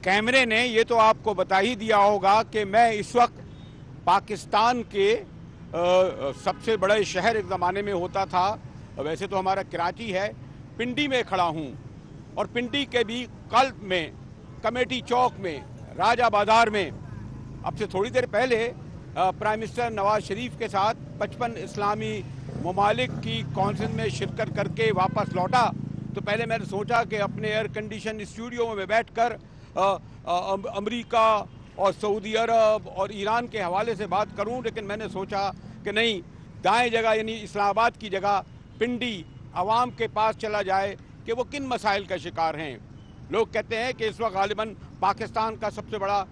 कैमरे ने ये तो आपको बता ही दिया होगा कि मैं इस वक्त पाकिस्तान के सबसे बड़े शहर एक ज़माने में होता था, वैसे तो हमारा कराची है, पिंडी में खड़ा हूँ। और पिंडी के भी कल्ब में, कमेटी चौक में, राजा बाजार में अब से थोड़ी देर पहले प्राइम मिनिस्टर नवाज शरीफ के साथ 55 इस्लामी ममालिक की कौंसिल में शिरकत करके वापस लौटा। तो पहले मैंने सोचा कि अपने एयर कंडीशन स्टूडियो में बैठकर अमेरिका और सऊदी अरब और ईरान के हवाले से बात करूं, लेकिन मैंने सोचा कि नहीं, दाएं जगह यानी इस्लामाबाद की जगह पिंडी आवाम के पास चला जाए कि वो किन मसाइल का शिकार हैं। लोग कहते हैं कि इस वक्त गालिबन पाकिस्तान का सबसे बड़ा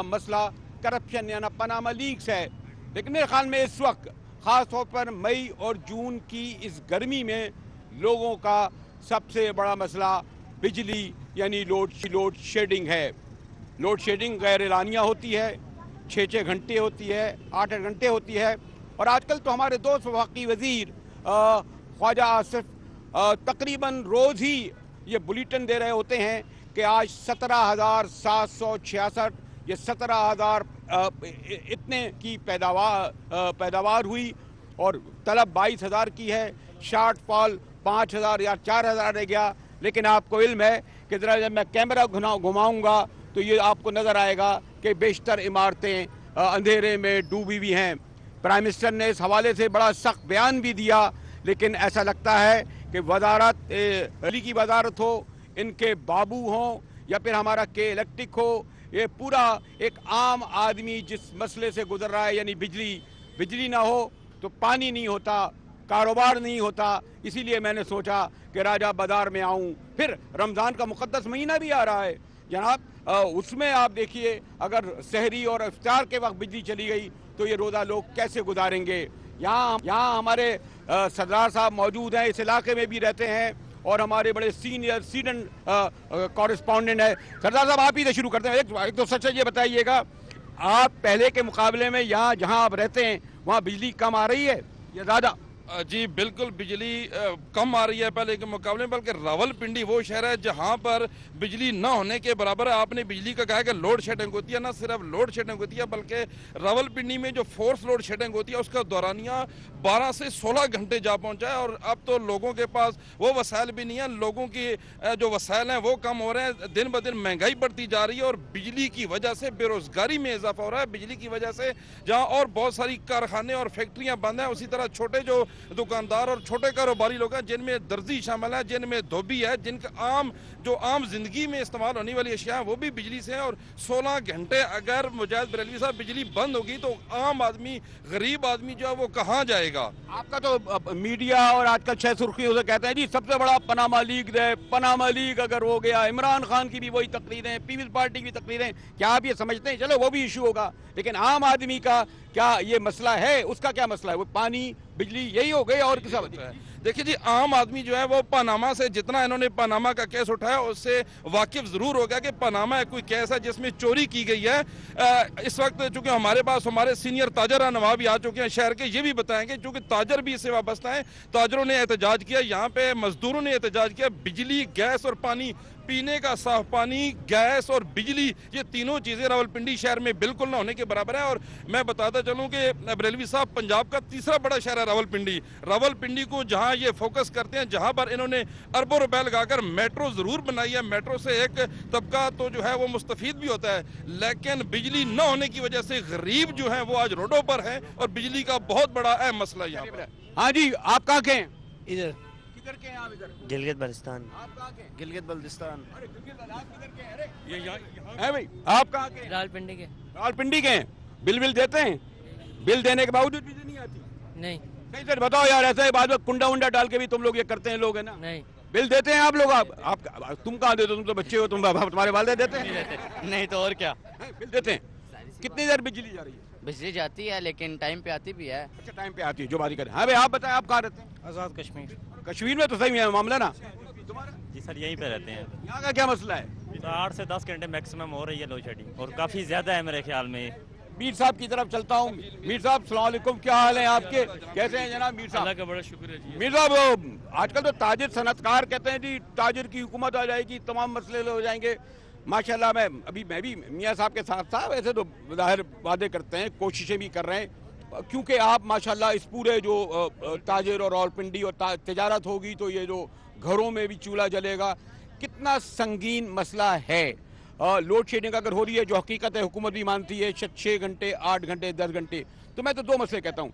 मसला करप्शन यानी पनामा लीक्स है, लेकिन मेरे ख्याल में इस वक्त ख़ास तौर पर मई और जून की इस गर्मी में लोगों का सबसे बड़ा मसला बिजली यानी लोड शेडिंग है। लोड शेडिंग गैर एलानिया होती है, 6-6 घंटे होती है, 8-8 घंटे होती है। और आजकल तो हमारे दोस्त वफाकी वज़ीर ख्वाजा आसिफ तकरीबन रोज़ ही ये बुलेटिन दे रहे होते हैं कि आज 17,766 ये 17,000 इतने की पैदावार हुई और तलब 22,000 की है, शार्ट फॉल 5,000 या 4,000 रह गया। लेकिन आपको इल्म है कि ज़रा जब मैं कैमरा घुमाऊंगा तो ये आपको नज़र आएगा कि बेशतर इमारतें अंधेरे में डूबी हुई हैं। प्राइम मिनिस्टर ने इस हवाले से बड़ा सख्त बयान भी दिया, लेकिन ऐसा लगता है कि वजारत अली की वजारत हो, इनके बाबू हों या फिर हमारा के इलेक्ट्रिक हो, ये पूरा एक आम आदमी जिस मसले से गुजर रहा है यानी बिजली ना हो तो पानी नहीं होता, कारोबार नहीं होता। इसीलिए मैंने सोचा कि राजा बाजार में आऊं। फिर रमज़ान का मुक़द्दस महीना भी आ रहा है जनाब, उसमें आप देखिए अगर सहरी और इफ्तार के वक्त बिजली चली गई तो ये रोज़ा लोग कैसे गुजारेंगे। यहाँ हमारे सरदार साहब मौजूद हैं, इस इलाके में भी रहते हैं और हमारे बड़े सीनियर कॉरेस्पॉन्डेंट है। सरदार साहब आप ही से शुरू करते हैं, एक तो सच ये बताइएगा, आप पहले के मुकाबले में यहाँ जहाँ आप रहते हैं वहाँ बिजली कम आ रही है या ज़्यादा? जी बिल्कुल, बिजली कम आ रही है पहले के मुकाबले में, बल्कि रावलपिंडी वो शहर है जहां पर बिजली न होने के बराबर है। आपने बिजली का कहा कि लोड शेडिंग होती है, ना सिर्फ लोड शेडिंग होती है बल्कि रावलपिंडी में जो फोर्स लोड शेडिंग होती है उसका दौरानिया 12 से 16 घंटे जा पहुंचा है। और अब तो लोगों के पास वो वसाइल भी नहीं है, लोगों की जो वसाइल हैं वो कम हो रहे हैं, दिन ब दिन महंगाई बढ़ती जा रही है और बिजली की वजह से बेरोजगारी में इजाफा हो रहा है। बिजली की वजह से जहाँ और बहुत सारी कारखाने और फैक्ट्रियाँ बंद हैं, उसी तरह छोटे जो दुकानदार और छोटे कारोबारी लोग हैं जिनमें दर्जी शामिल है, जिनमें धोबी है, जिनका आम जिंदगी में इस्तेमाल होने वाली अशिया है वो भी बिजली से हैं। और 16 घंटे अगर मुजाहिद बरेलवी साहब बिजली बंद होगी तो आम आदमी, गरीब आदमी जो है वो कहाँ जाएगा। आपका तो मीडिया और आजकल 6 सुर्खियों से कहते हैं जी सबसे बड़ा पनामा लीग है, पनामा लीग अगर हो गया, इमरान खान की भी वही तकरीरें, पीपल्स पार्टी की भी तकरीरें। क्या आप ये समझते हैं, चलो वो भी इशू होगा, लेकिन आम आदमी का क्या ये मसला है, उसका क्या मसला है? वो पानी बिजली यही हो गई और किसा है? देखिए जी, आम आदमी जो है वो पनामा से जितना इन्होंने पनामा का केस उठाया उससे वाकिफ जरूर हो गया कि पनामा एक कोई केस है जिसमें चोरी की गई है। इस वक्त चूंकि हमारे पास हमारे सीनियर ताजर नवाब भी आ चुके हैं शहर के, ये भी बताएंगे चूंकि ताजर भी इससे वाबस्ता है। ताजरों ने एहतजाज किया, यहाँ पे मजदूरों ने एहतजाज किया, बिजली, गैस और पानी, पीने का साफ पानी, गैस और बिजली, ये तीनों चीजें रावलपिंडी शहर में बिल्कुल ना होने के बराबर है। और मैं बताता चलूं कि बरेलवी साहब, पंजाब का तीसरा बड़ा शहर है रावलपिंडी। रावलपिंडी को जहां ये फोकस करते हैं, जहां पर इन्होंने अरबों रुपए लगाकर मेट्रो जरूर बनाई है, मेट्रो से एक तबका तो जो है वो मुस्तफीद भी होता है, लेकिन बिजली न होने की वजह से गरीब जो है वो आज रोडों पर है और बिजली का बहुत बड़ा अहम मसला यहाँ पर। हाँ जी, आप कहाँ के हैं? इधर किधर के हैं आप? इधर गिलगित बल्तिस्तान। आप कहाँ के? गिलगित बल्तिस्तान। अरे गिलगित, आप किधर के हैं? अरे ये यहाँ है भाई, आप कहाँ के? रावलपिंडी के। रावलपिंडी के हैं। बिल देते हैं? बिल देने के बावजूद बिजली नहीं आती? नहीं। नहीं सर बताओ यार, ऐसा है बाद में कुंडा उंडा डाल के भी तुम लोग ये करते हैं लोग, है ना? नहीं। बिल देते हैं आप लोग? आप तुम कहाँ देते हो? तुम तो बच्चे हो, तुम्हारे वाले देते हैं? नहीं तो और क्या। बिल देते हैं। कितनी देर बिजली जा रही है? बिजली जाती है लेकिन टाइम पे आती भी है। अच्छा, टाइम पे आती है, जो बात करें। हाँ भाई, आप बताएं, आप कहाँ रहते हैं? आज़ाद कश्मीर। कश्मीर में तो सही है मामला ना? जी सर, यहीं पे रहते हैं। यहाँ का क्या मसला है? 8 से 10 घंटे मैक्सिमम हो रही है लोड शेडिंग और काफ़ी ज़्यादा है मेरे ख्याल में। मीर साहब की तरफ चलता हूँ। मीर साहब अस्सलाम वालेकुम, क्या हाल है आपके? कैसे हैं जनाब मीर साहब? अल्लाह का बड़ा शुक्र है जी। मीर साहब, आजकल तो ताजिर सनतकार कहते हैं जी ताजिर की हुकूमत आ जाएगी, तमाम मसले हो जाएंगे। माशाल्लाह मैं भी मियाँ साहब के साथ था, वैसे तो ज़ाहिर वादे करते हैं, कोशिशें भी कर रहे हैं, क्योंकि आप माशाल्लाह इस पूरे जो ताजिर और रावलपिंडी और तिजारत होगी तो ये जो घरों में भी चूल्हा जलेगा, कितना संगीन मसला है। लोड शेडिंग अगर हो रही है, जो हकीकत है हुकूमत भी मानती है, 6 घंटे 8 घंटे 10 घंटे, तो मैं तो 2 मसले कहता हूँ,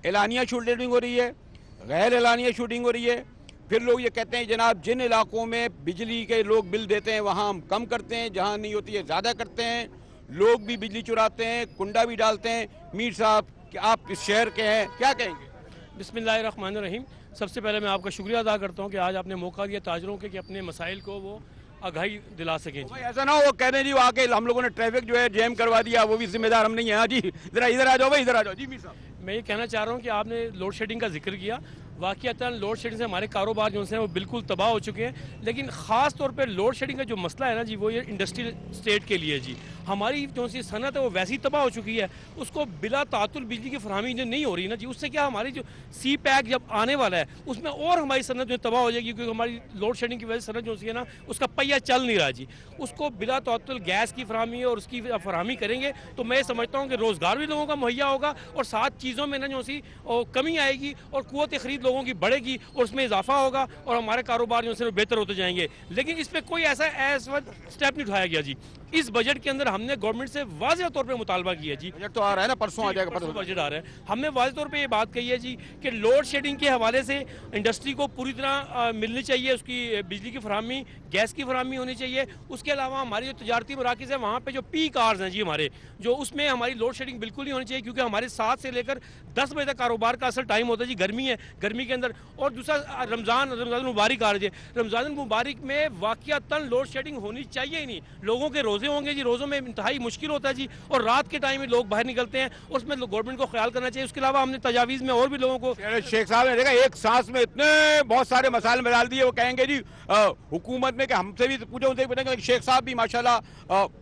एलानिया शेडिंग हो रही है, गैर एलानिया शेडिंग हो रही है। फिर लोग ये कहते हैं जनाब जिन इलाकों में बिजली के लोग बिल देते हैं वहाँ हम कम करते हैं, जहाँ नहीं होती है ज़्यादा करते हैं, लोग भी बिजली चुराते हैं, कुंडा भी डालते हैं। मीर साहब कि आप इस शहर के हैं, क्या कहेंगे? बिस्मिल्लाहिर्रहमानिर्रहीम। सबसे पहले मैं आपका शुक्रिया अदा करता हूँ कि आज आपने मौका दिया ताजरों के कि अपने मसाइल को वो आगाही दिला सकें। भाई ऐसा ना हो वो कह रहे हैं जी वो आके हम लोगों ने ट्रैफिक जो है जैम करवा दिया, वो भी जिम्मेदार हम नहीं है। हाँ जी, जरा इधर आ जाओ भाई, इधर आ जाओ जी। मीर साहब मैं ये कहना चाह रहा हूँ कि आपने लोड शेडिंग का जिक्र किया, वाक़ियतन लोड शेडिंग से हमारे कारोबार जो हैं वो बिल्कुल तबाह हो चुके हैं। लेकिन ख़ास तौर पे लोड शेडिंग का जो मसला है ना जी, वो ये इंडस्ट्रियल स्टेट के लिए जी, हमारी जो सी सनत है वो वैसी तबाह हो चुकी है, उसको बिला तातुल बिजली की फरहमी जो नहीं हो रही ना जी, उससे क्या हमारी जो सी पैक जब आने वाला है उसमें और हमारी सनत जो तबाह हो जाएगी, क्योंकि हमारी लोड शेडिंग की वजह से सनत जो है ना उसका पहिया चल नहीं रहा जी। उसको बिला तातुल गैस की फरहमी और उसकी फरहमी करेंगे तो मैं समझता हूँ कि रोज़गार भी लोगों का मुहैया होगा और साथ चीज़ों में ना जो सी कमी आएगी और क़ुव्वत ख़रीद लोगों की बढ़ेगी और उसमें इजाफा होगा और हमारे कारोबार जो है बेहतर होते जाएंगे। लेकिन इस पर कोई ऐसा स्टेप नहीं उठाया गया जी। इस बजट के अंदर हमने गवर्नमेंट से वाज़ेह तौर पे मुतालबा किया है जी। बजट तो आ रहा है ना, परसों आ जाएगा, परसों बजट आ रहा है। हमने वाज़ेह तौर पे ये बात कही है जी कि लोड शेडिंग के हवाले से इंडस्ट्री को पूरी तरह मिलनी चाहिए, उसकी बिजली की फरहमी, गैस की फरहमी होनी चाहिए। उसके अलावा हमारी जो तजारती मराकिज़ है वहाँ पर जो पीक आवर्स हैं जी हमारे, जो उसमें हमारी लोड शेडिंग बिल्कुल नहीं होनी चाहिए, क्योंकि हमारे 7 से लेकर 10 बजे तक कारोबार का असल टाइम होता है जी। गर्मी है, गर्मी के अंदर। और दूसरा रमज़ान मुबारक आ रही है, रमज़ान मुबारक में वाक़ियतन लोड शेडिंग होनी चाहिए ही नहीं। लोगों के रोज़े होंगे जी, रोज़ों में इंतहाई मुश्किल होता है जी, और रात के टाइम में लोग बाहर निकलते हैं, उसमें गवर्नमेंट को ख्याल करना चाहिए। उसके अलावा हमने तजावीज़ में और भी लोगों को, शेख साहब ने देखा एक सांस में इतने बहुत सारे मसाइल में डाल दिए, वो कहेंगे जी हुकूमत में, कि हमसे भी पूछे उनसे भी पूछेंगे। शेख साहब भी माशाल्लाह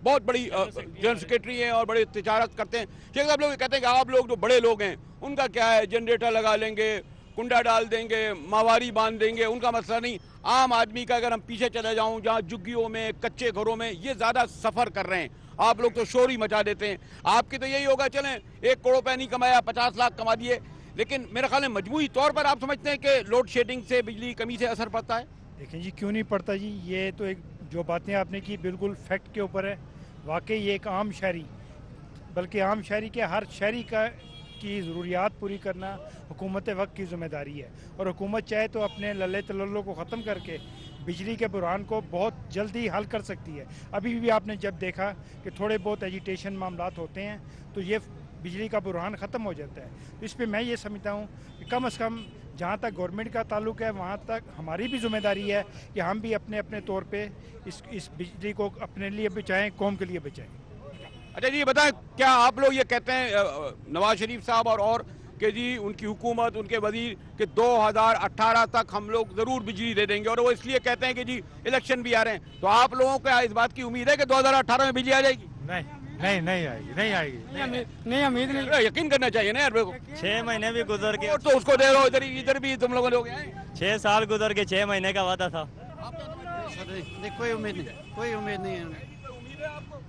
बहुत बड़ी जनरल सेक्रेटरी हैं और बड़ी तिजारत करते हैं। शेख साहब लोग कहते हैं कि आप लोग जो बड़े लोग हैं उनका क्या है, जनरेटर लगा लेंगे, कुंडा डाल देंगे, मावारी बांध देंगे, उनका मसला नहीं। आम आदमी का अगर हम पीछे चले जाऊं, जहाँ झुग्गियों में, कच्चे घरों में ये ज़्यादा सफ़र कर रहे हैं, आप लोग तो शोर ही मचा देते हैं। आपकी तो यही होगा, चलें 1 करोड़ रुपये नहीं कमाया, 50 लाख कमा दिए। लेकिन मेरे ख्याल में मजबूरी तौर पर आप समझते हैं कि लोड शेडिंग से, बिजली कमी से असर पड़ता है? देखें जी, क्यों नहीं पड़ता जी। ये तो एक जो बातें आपने की बिल्कुल फैक्ट के ऊपर है। वाकई ये एक आम शहरी, बल्कि आम शहरी के हर शहरी की ज़रूरियात पूरी करना हुकूमत वक्त की ज़िम्मेदारी है। और हुकूमत चाहे तो अपने लल्ले तल्लो को ख़त्म करके बिजली के बुरहान को बहुत जल्दी हल कर सकती है। अभी भी आपने जब देखा कि थोड़े बहुत एजिटेशन मामलात होते हैं तो ये बिजली का बुरहान ख़त्म हो जाता है। तो इस पर मैं ये समझता हूँ कि कम से कम जहाँ तक गवर्नमेंट का ताल्लुक है वहाँ तक हमारी भी ज़िम्मेदारी है कि हम भी अपने अपने तौर पे इस बिजली को अपने लिए बचाएं, कौम के लिए बचाएं। अच्छा जी, बताएं क्या आप लोग ये कहते हैं नवाज शरीफ साहब और कि जी उनकी हुकूमत, उनके वजीर कि 2018 तक हम लोग ज़रूर बिजली दे देंगे, और वो इसलिए कहते हैं कि जी इलेक्शन भी आ रहे हैं, तो आप लोगों को इस बात की उम्मीद है कि 2018 में बिजली आ जाएगी? नहीं आएगी। नहीं उम्मीद नहीं। यकीन करना चाहिए ना यार। 6 महीने भी गुजर के, तो उसको दे दो, इधर भी तुम लोगों ने 6 साल गुजर के 6 महीने का वादा था। कोई उम्मीद नहीं है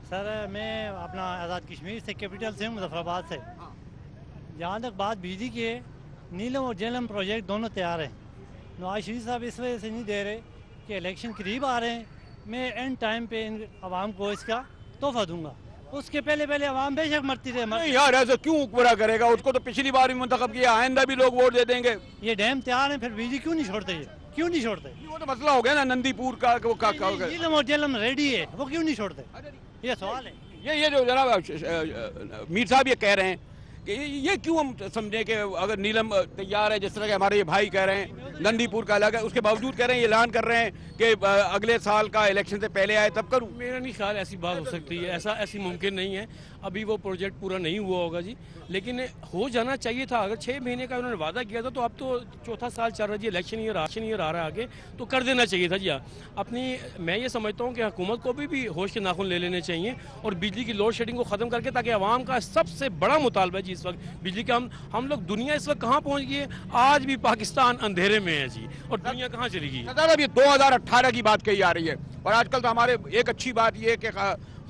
सर। मैं अपना आज़ाद कश्मीर से, कैपिटल से हूँ, मुजफ्फराबाद से। जहाँ तक बात बिजली की है, नीलम और जेलम प्रोजेक्ट दोनों तैयार हैं। नवाज शरीफ साहब इस वजह से नहीं दे रहे कि इलेक्शन करीब आ रहे हैं। मैं एंड टाइम पे इन आवाम को इसका तोहफा दूंगा। उसके पहले आवाम बेशक मरती रहे। नहीं यार, ऐसा क्यों पूरा करेगा? उसको तो पिछली बार भी मुंतखब किया, आइंदा भी लोग वोट दे देंगे। ये डैम तैयार है, फिर बिजली क्यों नहीं छोड़ते? क्यों नहीं छोड़ते? वो तो मसला हो गया ना नंदीपुर का, वो नीलम और जेलम रेडी है, वो क्यों नहीं छोड़ते? ये सवाल है। ये जो जनाब मीर साहब ये कह रहे हैं कि ये क्यों हम समझें कि अगर नीलम तैयार है, जिस तरह के हमारे ये भाई कह रहे हैं नंदीपुर का अलग है, उसके बावजूद कह रहे हैं, ये ऐलान कर रहे हैं कि अगले साल का इलेक्शन से पहले आए तब करूं। मेरा नहीं ख्याल ऐसी बात हो सकती है, ऐसी मुमकिन नहीं है। अभी वो प्रोजेक्ट पूरा नहीं हुआ होगा जी, लेकिन हो जाना चाहिए था। अगर 6 महीने का उन्होंने वादा किया था, तो अब तो 4था साल चल रहा है जी, इलेक्शन ईयर आ रहा है आगे, तो कर देना चाहिए था जी। अपनी मैं ये समझता हूँ कि हुकूमत को भी होश के नाखून ले लेने चाहिए और बिजली की लोड शेडिंग को ख़त्म करके, ताकि आवाम का सबसे बड़ा मुतालबा है जी इस वक्त बिजली का। हम लोग, दुनिया इस वक्त कहाँ पहुँच गई है? आज भी पाकिस्तान अंधेरे में है जी, और दुनिया कहाँ चली गई? ये 2018 की बात कही जा रही है, اور آج کل تو ہمارے ایک اچھی بات یہ ہے کہ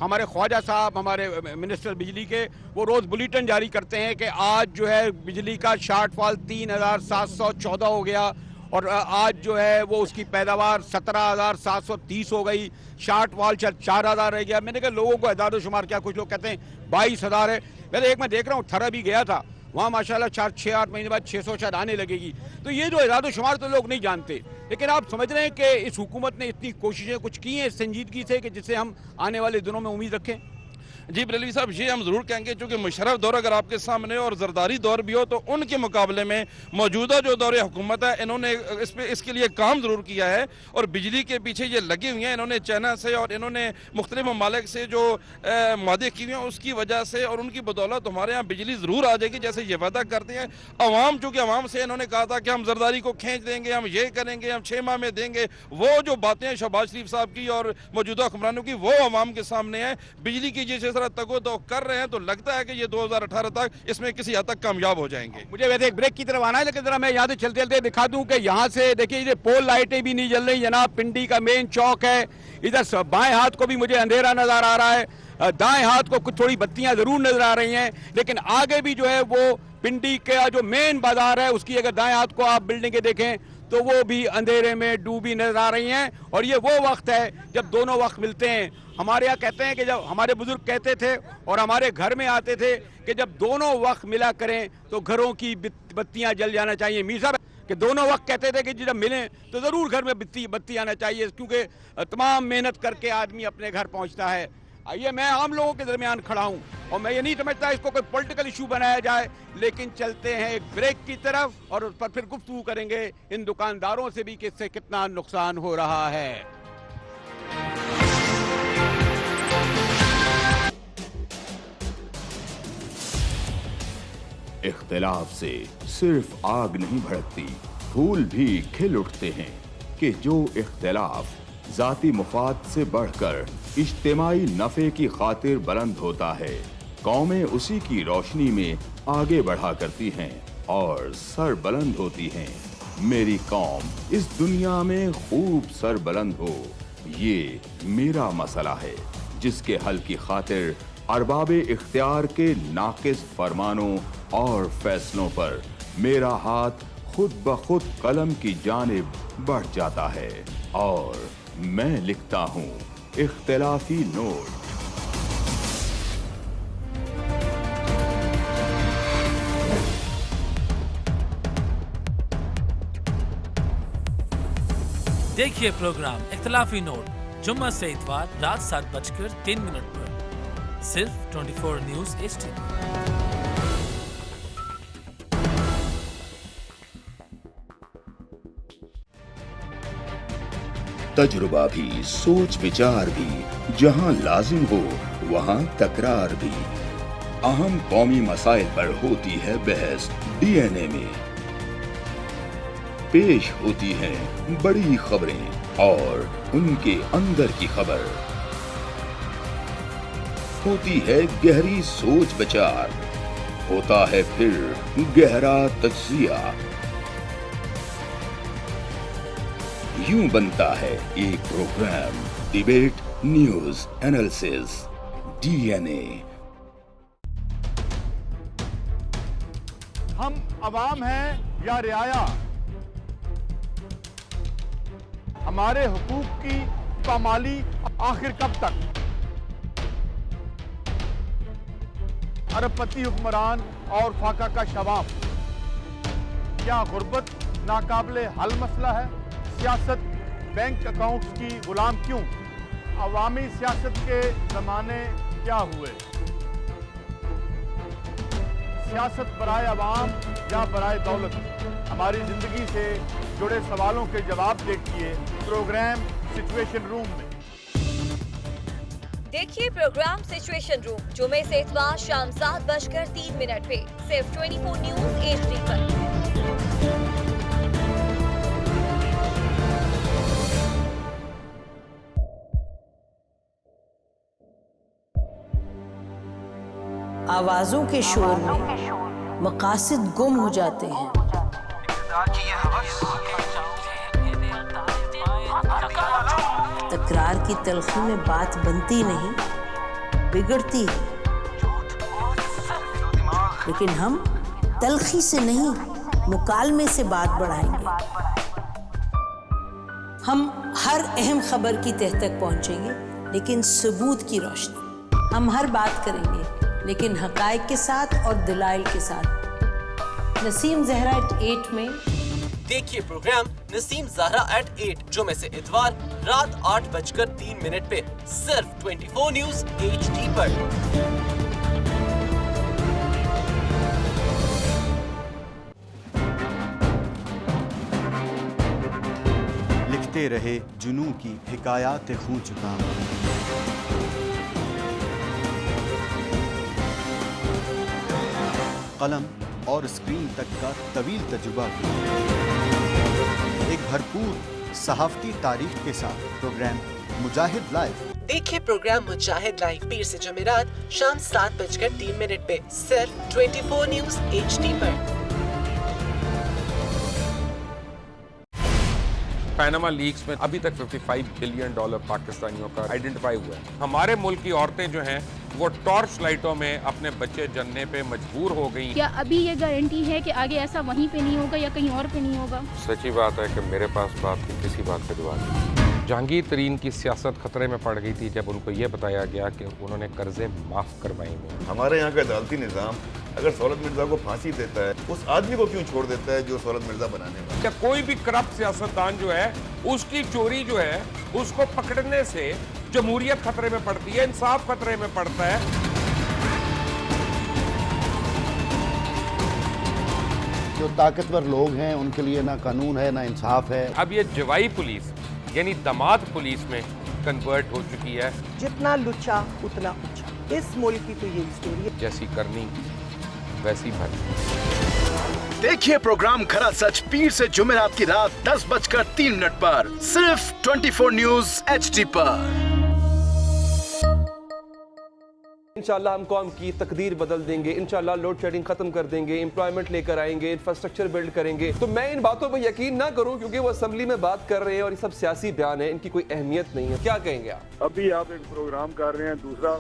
ہمارے خواجہ صاحب ہمارے منسٹر بجلی کے وہ روز بلیٹن جاری کرتے ہیں کہ آج جو ہے بجلی کا شارٹ فال 3714 ہو گیا اور آج جو ہے وہ اس کی پیداوار 17,730 ہو گئی, شارٹ فال 4,000 رہ گیا. میں نے کہا لوگوں کو اعداد و شمار کیا, کچھ لوگ کہتے ہیں 22,000 ہے. ویسے ایک میں دیکھ رہا ہوں تھرا بھی گیا تھا, وہاں ماشاءاللہ 6-8 مہینے بعد 600 شاید آنے لگے گی. تو یہ جو اعداد و شمار تو لوگ نہیں جانتے, لیکن آپ سمجھ رہے ہیں کہ اس حکومت نے اتنی کوششیں کچھ کی ہیں سنجیدگی سے کہ جس سے ہم آنے والے دنوں میں امید رکھیں. جی بریلوی صاحب, یہ ہم ضرور کہیں گے چونکہ مشرف دور اگر آپ کے سامنے اور زرداری دور بھی ہو تو ان کے مقابلے میں موجودہ جو دور حکومت ہے انہوں نے اس کے لیے کام ضرور کیا ہے, اور بجلی کے پیچھے یہ لگے ہوئے ہیں. انہوں نے چائنا سے اور انہوں نے مختلف ممالک سے جو معاہدے کیے ہیں اس کی وجہ سے اور ان کی بدولت ہمارے یہاں بجلی ضرور آ جائے گی جیسے یہ وعدہ کرتے ہیں. عوام چونکہ عوام سے انہوں نے کہا تھا کہ ہم زرداری کو کھینچ دیں گے, ہم یہ کریں گے, ہم 6 ماہ میں دیں گے, وہ جو باتیں شہباز شریف صاحب کی اور موجودہ حکمرانوں کی وہ عوام کے سامنے ہیں. بجلی کی جس طرح تگو دو کر رہے ہیں تو لگتا ہے کہ یہ 2018 تک اس میں کسی حد تک کامیاب ہو جائیں گے. مجھے ویسے ایک بریک کی طرف آنا ہے, لیکن ذرا میں یہاں سے چلتے چلتے دکھا دوں کہ یہاں سے دیکھیے یہ پول لائٹیں بھی نہیں جل رہی جناب. پنڈی کا مین چوک ہے, ادھر بائیں ہاتھ کو بھی مجھے اندھیرا نظر آ رہا ہے, دائیں ہاتھ کو کچھ تھوڑی بتیاں ضرور نظر آ رہی ہیں, لیکن آگے بھی جو ہے وہ پنڈی کا جو مین بازار ہے اس کی اگر دائیں ہاتھ کو آپ بلڈنگیں دیکھیں تو وہ بھی اندھیرے میں ڈوبی نظر آ رہی ہیں. اور یہ وہ وقت ہے جب دونوں وقت ملتے ہیں. ہمارے یہاں کہتے ہیں کہ جب ہمارے بزرگ کہتے تھے اور ہمارے گھر میں آتے تھے کہ جب دونوں وقت ملا کریں تو گھروں کی بتیاں جل جانا چاہیے. میر صاحب کہ دونوں وقت کہتے تھے کہ جب ملیں تو ضرور گھر میں بتی آنا چاہیے, کیونکہ تمام محنت کر کے آدمی اپنے گھر پہنچتا ہے. آئیے میں عام لوگوں کے درمیان کھڑا ہوں اور میں یہ نہیں سمجھتا اس کو کوئی پولیٹیکل ایشو بنایا جائے, لیکن چلتے ہیں ایک بریک کی طرف اور اس پر پھر گفتگو کریں گے ان دکانداروں سے بھی کہ اس سے کتنا نقصان ہو رہا ہے. اختلاف سے صرف آگ نہیں بھڑکتی, پھول بھی کھل اٹھتے ہیں کہ جو اختلاف ذاتی مفاد سے بڑھ کر اجتماعی نفع کی خاطر بلند ہوتا ہے, قومیں اسی کی روشنی میں آگے بڑھا کرتی ہیں اور سر بلند ہوتی ہیں. میری قوم اس دنیا میں خوب سر بلند ہو, یہ میرا مسئلہ ہے جس کے حل کی خاطر ارباب اختیار کے ناقص فرمانوں اور فیصلوں پر میرا ہاتھ خود بخود قلم کی جانب بڑھ جاتا ہے اور میں لکھتا ہوں اختلافی نوٹ. دیکھیے پروگرام اختلافی نوٹ جمعہ سے اتوار رات 7:03 پر صرف 24 نیوز HD. تجربہ بھی, سوچ وچار بھی, جہاں لازم ہو وہاں تکرار بھی. اہم قومی مسائل پر ہوتی ہے بحث DNA میں. پیش ہوتی ہیں بڑی خبریں اور ان کے اندر کی خبر. ہوتی ہے گہری سوچ بچار, ہوتا ہے پھر گہرا تجزیہ. یوں بنتا ہے ایک programme debate news analysis DNA. ہم عوام ہیں یا رعایا, ہمارے حقوق کی پامالی آخر کب تک؟ ارب پتی حکمران اور فاقہ کا شباب, کیا غربت ناقابل حل مسئلہ ہے؟ سیاست بینک اکاؤنٹس کی غلام کیوں؟ عوامی سیاست کے زمانے کیا ہوئے؟ سیاست برائے عوام یا برائے دولت؟ ہماری زندگی سے جڑے سوالوں کے جواب دیکھیے پروگرام سچویشن روم میں. دیکھیے پروگرام سچویشن روم جمعے سے اتوار شام 7:03 پہ صرف 24 نیوز HD پر. آوازوں کے شور میں مقاصد گم ہو جاتے ہیں. تکرار کی تلخی میں بات بنتی نہیں بگڑتی ہے، لیکن ہم تلخی سے نہیں مکالمے سے بات بڑھائیں گے۔ ہم ہر اہم خبر کی تہ تک پہنچیں گے لیکن ثبوت کی روشنی، ہم ہر بات کریں گے لیکن حقائق کے ساتھ اور دلائل کے ساتھ۔ نسیم زہرا ایٹ 8 میں دیکھیے پروگرام نسیم زہرا ایٹ 8 جمعے سے اتوار رات 8:03 پہ صرف 24 نیوز HD پر۔ لکھتے رہے جنوں کی حکایات خوں چکا، قلم اور اسکرین تک کا طویل تجربہ کیا، ایک بھرپور صحافتی تاریخ کے ساتھ پروگرام مجاہد لائیو۔ دیکھیے پروگرام مجاہد لائیو پیر سے جمعرات شام 7:03 پہ صرف 24 نیوز HD پر۔ پیناما لیکس میں ابھی تک $55 بلین پاکستانیوں کا آئیڈینٹیفائی ہوا ہے۔ ہمارے ملک کی عورتیں جو ہیں وہ ٹارچ لائٹوں میں اپنے بچے جننے پہ مجبور ہو گئی۔ کیا ابھی یہ گارنٹی ہے کہ آگے ایسا وہیں پہ نہیں ہوگا یا کہیں اور پہ نہیں ہوگا؟ سچی بات ہے کہ میرے پاس بات کی کسی بات کا جواب نہیں۔ جہانگیر ترین کی سیاست خطرے میں پڑ گئی تھی جب ان کو یہ بتایا گیا کہ انہوں نے قرضے معاف کروائے ہیں۔ ہمارے یہاں کا عدالتی نظام اگر سہولت مرزا کو پھانسی دیتا ہے، اس آدمی کو کیوں چھوڑ دیتا ہے جو سہولت مرزا بنانے والا؟ کیا کوئی بھی کرپٹ سیاستدان جو ہے اس کی چوری جو ہے اس کو پکڑنے سے جمہوریت خطرے میں پڑتی ہے، انصاف خطرے میں پڑتا ہے؟ جو طاقتور لوگ ہیں ان کے لیے نہ قانون ہے نہ انصاف ہے۔ اب یہ جوائی پولیس یعنی دماد پولیس میں کنورٹ ہو چکی ہے۔ جتنا لچا اتنا اچھا، اس ملک کی تو یہ اسٹوری ہے۔ جیسی کرنی ویسی بھرنی۔ دیکھیے پروگرام کھرا سچ پیر سے جمعرات کی رات 10:03 پر صرف 24 نیوز HD پر۔ انشاءاللہ ہم قوم کی تقدیر بدل دیں گے، انشاءاللہ لوڈ شیڈنگ ختم کر دیں گے، امپلائمنٹ لے کر آئیں گے، انفراسٹرکچر بلڈ کریں گے۔ تو میں ان باتوں پہ یقین نہ کروں کیونکہ وہ اسمبلی میں بات کر رہے ہیں اور یہ سب سیاسی بیان ہے، ان کی کوئی اہمیت نہیں ہے۔ کیا کہیں گے آپ؟ ابھی آپ ایک پروگرام کر رہے ہیں، دوسرا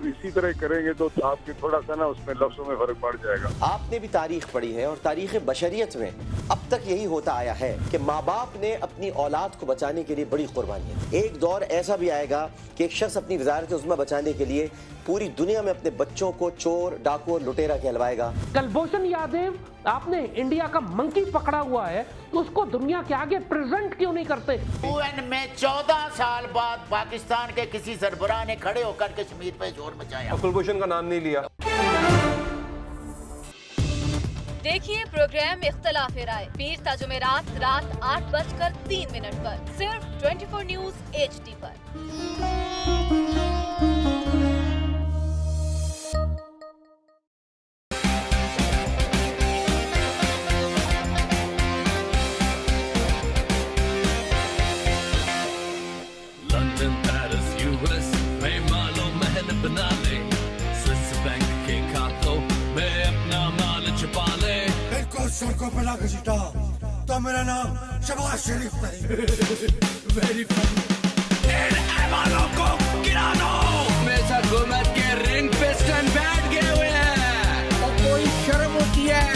اسی طرح کریں گے تو آپ کے تھوڑا سا نا اس میں لفظوں میں فرق پڑ جائے گا۔ آپ نے بھی تاریخ پڑھی ہے اور تاریخ بشریت میں اب تک یہی ہوتا آیا ہے کہ ماں باپ نے اپنی اولاد کو بچانے کے لیے بڑی قربانیاں۔ ایک دور ایسا بھی آئے گا کہ ایک شخص اپنی وزارت عظمیٰ بچانے کے لیے پوری دنیا میں اپنے بچوں کو چور ڈاکو لٹیرا کہلوائے گا۔ کلبھوشن یادیو آپ نے انڈیا کا منکی پکڑا ہوا ہے تو اس کو دنیا کے آگے پریزنٹ کیوں نہیں کرتے؟ UN میں 14 سال بعد پاکستان کے کسی سربراہ نے کھڑے ہو کر کشمیر پہ زور مچایا۔ کلبھوشن کا نام نہیں لیا۔ دیکھیے پروگرام اختلاف رائے پیر تا جمعرات رات 8:03 پر صرف 24 نیوز HD پر۔ لندن پیرس US میں مالو محل بنا لے، سوئس بینک کے کھاتوں میں اپنا مال چھپا لے۔ بالکل سڑکوں پہ لا کے سٹا تو میرا نام شہباز شریف نہیں۔ ویری فنی ایوانوں کو گرا دو۔ میں حکومت کے رنگ پہ سٹینڈ بیٹھ گئے ہوئے ہیں۔ اور کوئی شرم ہوتی ہے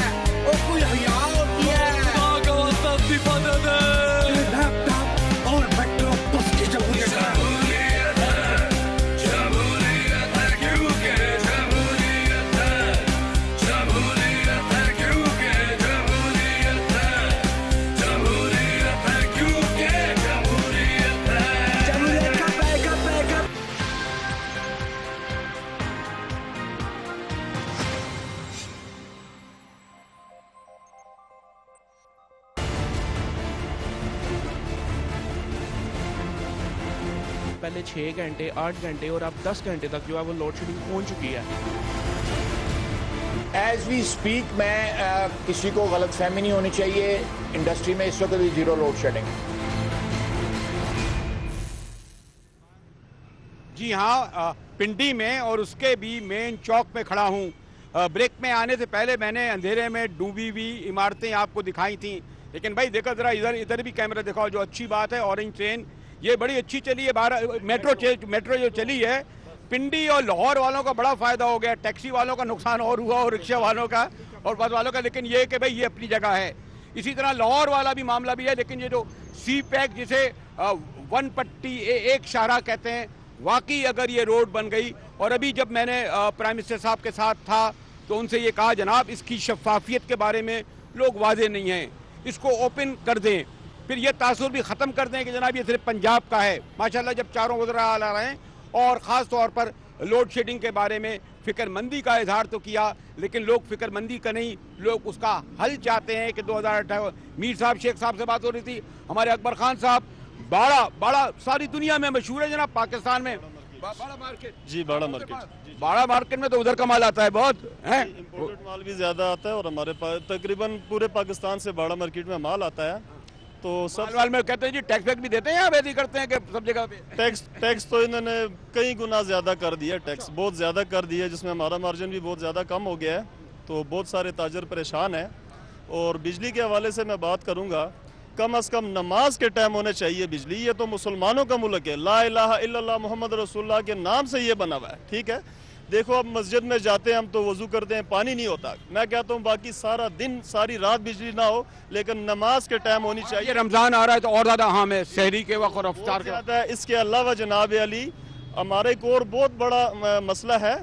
اور کوئی حیا ہوتی ہے۔ ماں کا واسطہ استعفیٰ دے دے۔ لیپ ٹاپ اور میٹرو بس کی جمہوریت ہے۔ پہلے 6 گھنٹے 8 گھنٹے اور اب 10 گھنٹے تک جو ہے وہ لوڈ شیڈنگ پہنچ چکی ہے۔ ایز وی اسپیک میں کسی کو غلط فہمی نہیں ہونی چاہیے، انڈسٹری میں اس وقت بھی 0 لوڈ شیڈنگ۔ جی ہاں، پنڈی میں اور اس کے بھی مین چوک پہ کھڑا ہوں۔ بریک میں آنے سے پہلے میں نے اندھیرے میں ڈوبی ہوئی عمارتیں آپ کو دکھائی تھیں، لیکن بھائی دیکھو ذرا ادھر بھی کیمرہ دکھاؤ۔ جو اچھی بات ہے، اورنج ٹرین ये बड़ी अच्छी चली है, मेट्रो जो चली है, पिंडी और लाहौर वालों का बड़ा फायदा हो गया, टैक्सी वालों का नुकसान और हुआ और रिक्शा वालों का और बस वालों का, लेकिन ये कि भाई ये अपनी जगह है। इसी तरह लाहौर वाला भी मामला भी है, लेकिन ये जो सी पैक जिसे वन पट्टी एक शाहरा कहते हैं, वाकई अगर ये रोड बन गई, और अभी जब मैंने प्राइम मिनिस्टर साहब के साथ था तो उनसे ये कहा जनाब इसकी शफाफियत के बारे में लोग वाजे नहीं हैं, इसको ओपन कर दें, फिर ये तासुर भी ख़त्म कर दें कि जनाब ये सिर्फ पंजाब का है। माशाल्लाह जब चारों वज़रा आ रहे हैं और ख़ास तौर पर लोड शेडिंग के बारे में फ़िक्रमंदी का इजहार तो किया, लेकिन लोग फ़िक्रमंदी का नहीं, लोग उसका हल चाहते हैं कि 2018 मीर साहब शेख साहब से बात हो रही थी, हमारे अकबर खान साहब, बाड़ा सारी दुनिया में मशहूर है जनाब, पाकिस्तान में बाड़ा मार्केट, जी बाड़ा मार्केट, बाड़ा मार्केट में तो उधर का माल आता है बहुत है, इम्पोर्टेड माल भी ज़्यादा आता है और हमारे पास तकरीबन पूरे पाकिस्तान से बाड़ा मार्केट में माल आता है। तो सब माल में कहते हैं जी टैक्स वैक्स भी देते हैं या वैसे ही करते हैं कि सब जगह पे? टैक्स तो इन्होंने कई गुना ज़्यादा कर दिया, टैक्स बहुत ज़्यादा कर दिया, जिसमें हमारा मार्जिन भी बहुत ज़्यादा कम हो गया है, तो बहुत सारे ताजर परेशान हैं। और बिजली के हवाले से मैं बात करूँगा, कम अज़ कम नमाज के टाइम होने चाहिए बिजली, ये तो मुसलमानों का मुल्क है, ला इलाहा इल्लल्लाह मोहम्मद रसूलुल्लाह के नाम से ये बना हुआ है, ठीक है। देखो अब मस्जिद में जाते हैं हम तो वज़ू करते हैं, पानी नहीं होता, मैं कहता हूँ बाकी सारा दिन सारी रात बिजली ना हो, लेकिन नमाज के टाइम होनी चाहिए। रमज़ान आ रहा है तो और ज़्यादा अहम है, सहरी के वक्त और अफ्तार के वक्त। इसके अलावा जनाब अली हमारा एक और बहुत बड़ा मसला है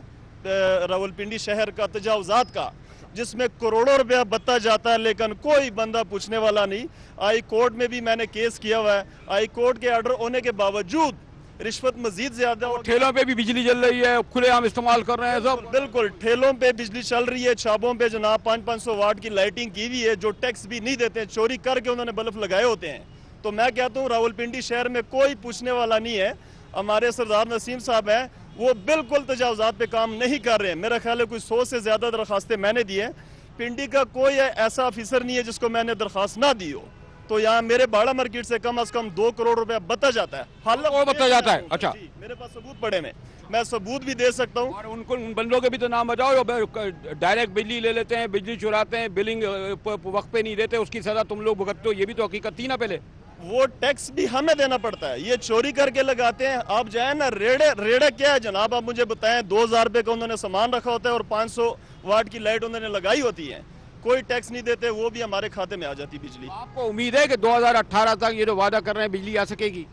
रावलपिंडी शहर का तजावुज़ात का, जिसमें करोड़ों रुपया बत्ता जाता है लेकिन कोई बंदा पूछने वाला नहीं। हाई कोर्ट में भी मैंने केस किया हुआ है, हाई कोर्ट के ऑर्डर होने के बावजूद रिश्वत मजीद ज्यादा, ठेलों पे भी बिजली चल रही है, खुलेआम इस्तेमाल कर रहे हैं सब। बिल्कुल ठेलों पे बिजली चल रही है, छाबों पे जनाब 500 वाट की लाइटिंग की हुई है, जो टैक्स भी नहीं देते हैं, चोरी करके उन्होंने बल्ब लगाए होते हैं। तो मैं कहता हूँ रावलपिंडी शहर में कोई पूछने वाला नहीं है। हमारे सरदार नसीम साहब हैं, वो बिल्कुल तजावुज़ात पे काम नहीं कर रहे हैं। मेरा ख्याल है कोई 100 से ज्यादा दरखास्तें मैंने दी हैं, पिंडी का कोई ऐसा ऑफिसर नहीं है जिसको मैंने दरखास्त ना दी हो। तो यहाँ मेरे बाड़ा मार्केट से कम से कम 2 करोड़ रुपया बता जाता है, वो बता जाता है। अच्छा, मेरे पास सबूत पड़े हैं, मैं सबूत भी दे सकता हूँ। और उनको उन बंदों के भी तो नाम बताओ, डायरेक्ट बिजली ले लेते हैं, बिजली चुराते हैं, बिलिंग वक्त पे नहीं देते, उसकी सजा तुम लोग भुगतते हो, ये भी तो हकीकत थी ना पहले। वो टैक्स भी हमें देना पड़ता है, ये चोरी करके लगाते हैं। आप जाए ना, रेड़े क्या है जनाब, आप मुझे बताएं। 2000 रुपये का उन्होंने सामान रखा होता है और 500 वाट की लाइट उन्होंने लगाई होती है, कोई टैक्स नहीं देते, वो भी हमारे खाते में आ जाती बिजली। आपको उम्मीद है कि 2018 तक ये जो वादा कर रहे हैं बिजली आ सकेगी?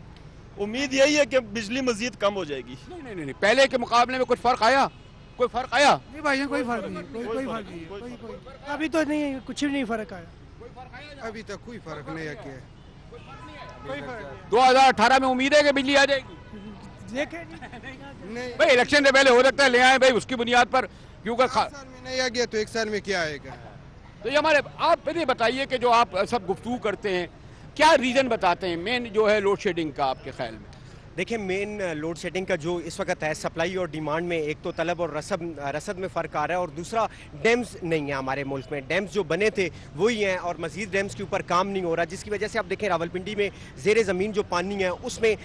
उम्मीद यही है कि बिजली मजीद कम हो जाएगी। नहीं, पहले के मुकाबले में कुछ फर्क आया? कोई फर्क आया? नहीं भाई, कोई फर्क नहीं, कोई फर्क नहीं, अभी तो नहीं, कुछ भी नहीं फर्क आया, अभी तक कोई फर्क नहीं है। 2018 में उम्मीद है कि बिजली आ जाएगी? देखें भाई इलेक्शन से पहले हो सकता है ले आए भाई, उसकी बुनियाद पर, क्योंकि साल में नहीं आ गया तो 1 साल में क्या आएगा। तो ये हमारे, आप ये बताइए कि जो आप सब गुफ्तगू करते हैं, क्या रीज़न बताते हैं मेन जो है लोड शेडिंग का आपके ख्याल में? देखिए, मेन लोड शेडिंग का जो इस वक्त है, सप्लाई और डिमांड में एक तो तलब और रसद में फ़र्क आ रहा है, और दूसरा डैम्स नहीं है हमारे मुल्क में। डैम्स जो बने थे वही हैं और मज़ीद डैम्स के ऊपर काम नहीं हो रहा, जिसकी वजह से आप देखें रावलपिंडी में ज़ेर ज़मीन जो पानी है उसमें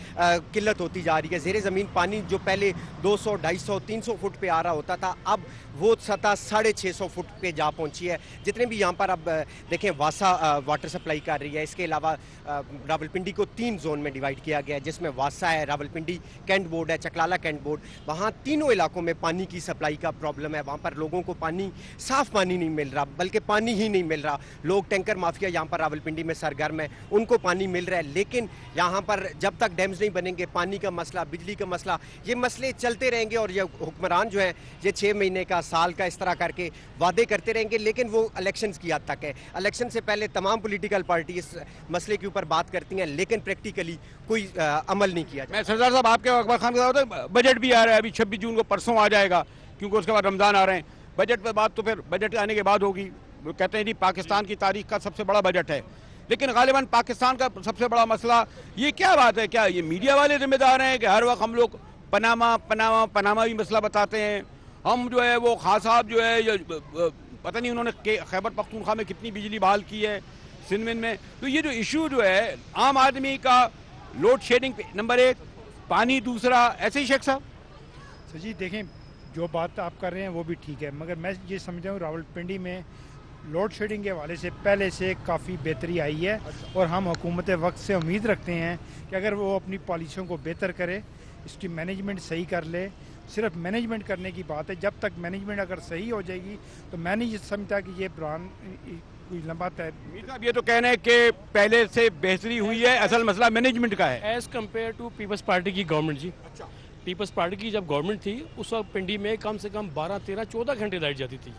किल्लत होती जा रही है। ज़ेर ज़मीन पानी जो पहले 200, 250, 300 फुट पे आ रहा होता था, अब वो सतह 650 फुट पे जा पहुंची है। जितने भी यहाँ पर अब देखें वासा वाटर सप्लाई कर रही है, इसके अलावा रावलपिंडी को 3 जोन में डिवाइड किया गया है, जिसमें वासा है, रावलपिंडी कैंट बोर्ड है, चकलाला कैंट बोर्ड। वहाँ तीनों इलाकों में पानी की सप्लाई का प्रॉब्लम है। वहाँ पर लोगों को पानी, साफ़ पानी नहीं मिल रहा, बल्कि पानी ही नहीं मिल रहा। लोग टैंकर माफिया यहाँ पर रावलपिंडी में सरगर्म है, उनको पानी मिल रहा है, लेकिन यहाँ पर जब तक डैम्स नहीं बनेंगे, पानी का मसला, बिजली का मसला, ये मसले चलते रहेंगे। और ये हुक्मरान जो हैं, ये 6 महीने का, साल का इस तरह करके वादे करते रहेंगे, लेकिन वो इलेक्शंस की हद तक है। इलेक्शन से पहले तमाम पॉलिटिकल पार्टी इस मसले के ऊपर बात करती हैं, लेकिन प्रैक्टिकली कोई अमल नहीं किया। मैं सरदार साहब, आपके अकबर खान का बजट भी आ रहा है, अभी 26 जून को, परसों आ जाएगा, क्योंकि उसके बाद रमज़ान आ रहे हैं। बजट पर बात तो फिर बजट आने के बाद होगी। वो कहते हैं जी पाकिस्तान की तारीख का सबसे बड़ा बजट है, लेकिन गालिबन पाकिस्तान का सबसे बड़ा मसला ये क्या बात है? क्या ये मीडिया वाले जिम्मेदार हैं कि हर वक्त हम लोग पनामा भी मसला बताते हैं? हम जो है वो खास साहब जो है, पता नहीं उन्होंने खैबर पख्तूनख्वा में कितनी बिजली बहाल की है, सिंध में। तो ये जो इशू जो है आम आदमी का, लोड शेडिंग नंबर 1, पानी दूसरा, ऐसे ही शेख साहब? सर जी देखें, जो बात आप कर रहे हैं वो भी ठीक है, मगर मैं ये समझ रहा हूँ रावलपिंडी में लोड शेडिंग के हवाले से पहले से काफ़ी बेहतरी आई है और हम हुकूमत वक्त से उम्मीद रखते हैं कि अगर वो अपनी पॉलिसियों को बेहतर करे, इसकी मैनेजमेंट सही कर ले। सिर्फ मैनेजमेंट करने की बात है, जब तक मैनेजमेंट अगर सही हो जाएगी तो मैं नहीं समझता कि ये ब्रांड कोई लंबा तय। साहब ये तो कहना है कि पहले से बेहतरी हुई है, असल मसला मैनेजमेंट का है as compared to Peoples Party की गवर्नमेंट जी। पीपल्स पार्टी की जब गवर्नमेंट थी उस वक्त पिंडी में कम से कम 12, 13, 14 घंटे लाइट जाती थी।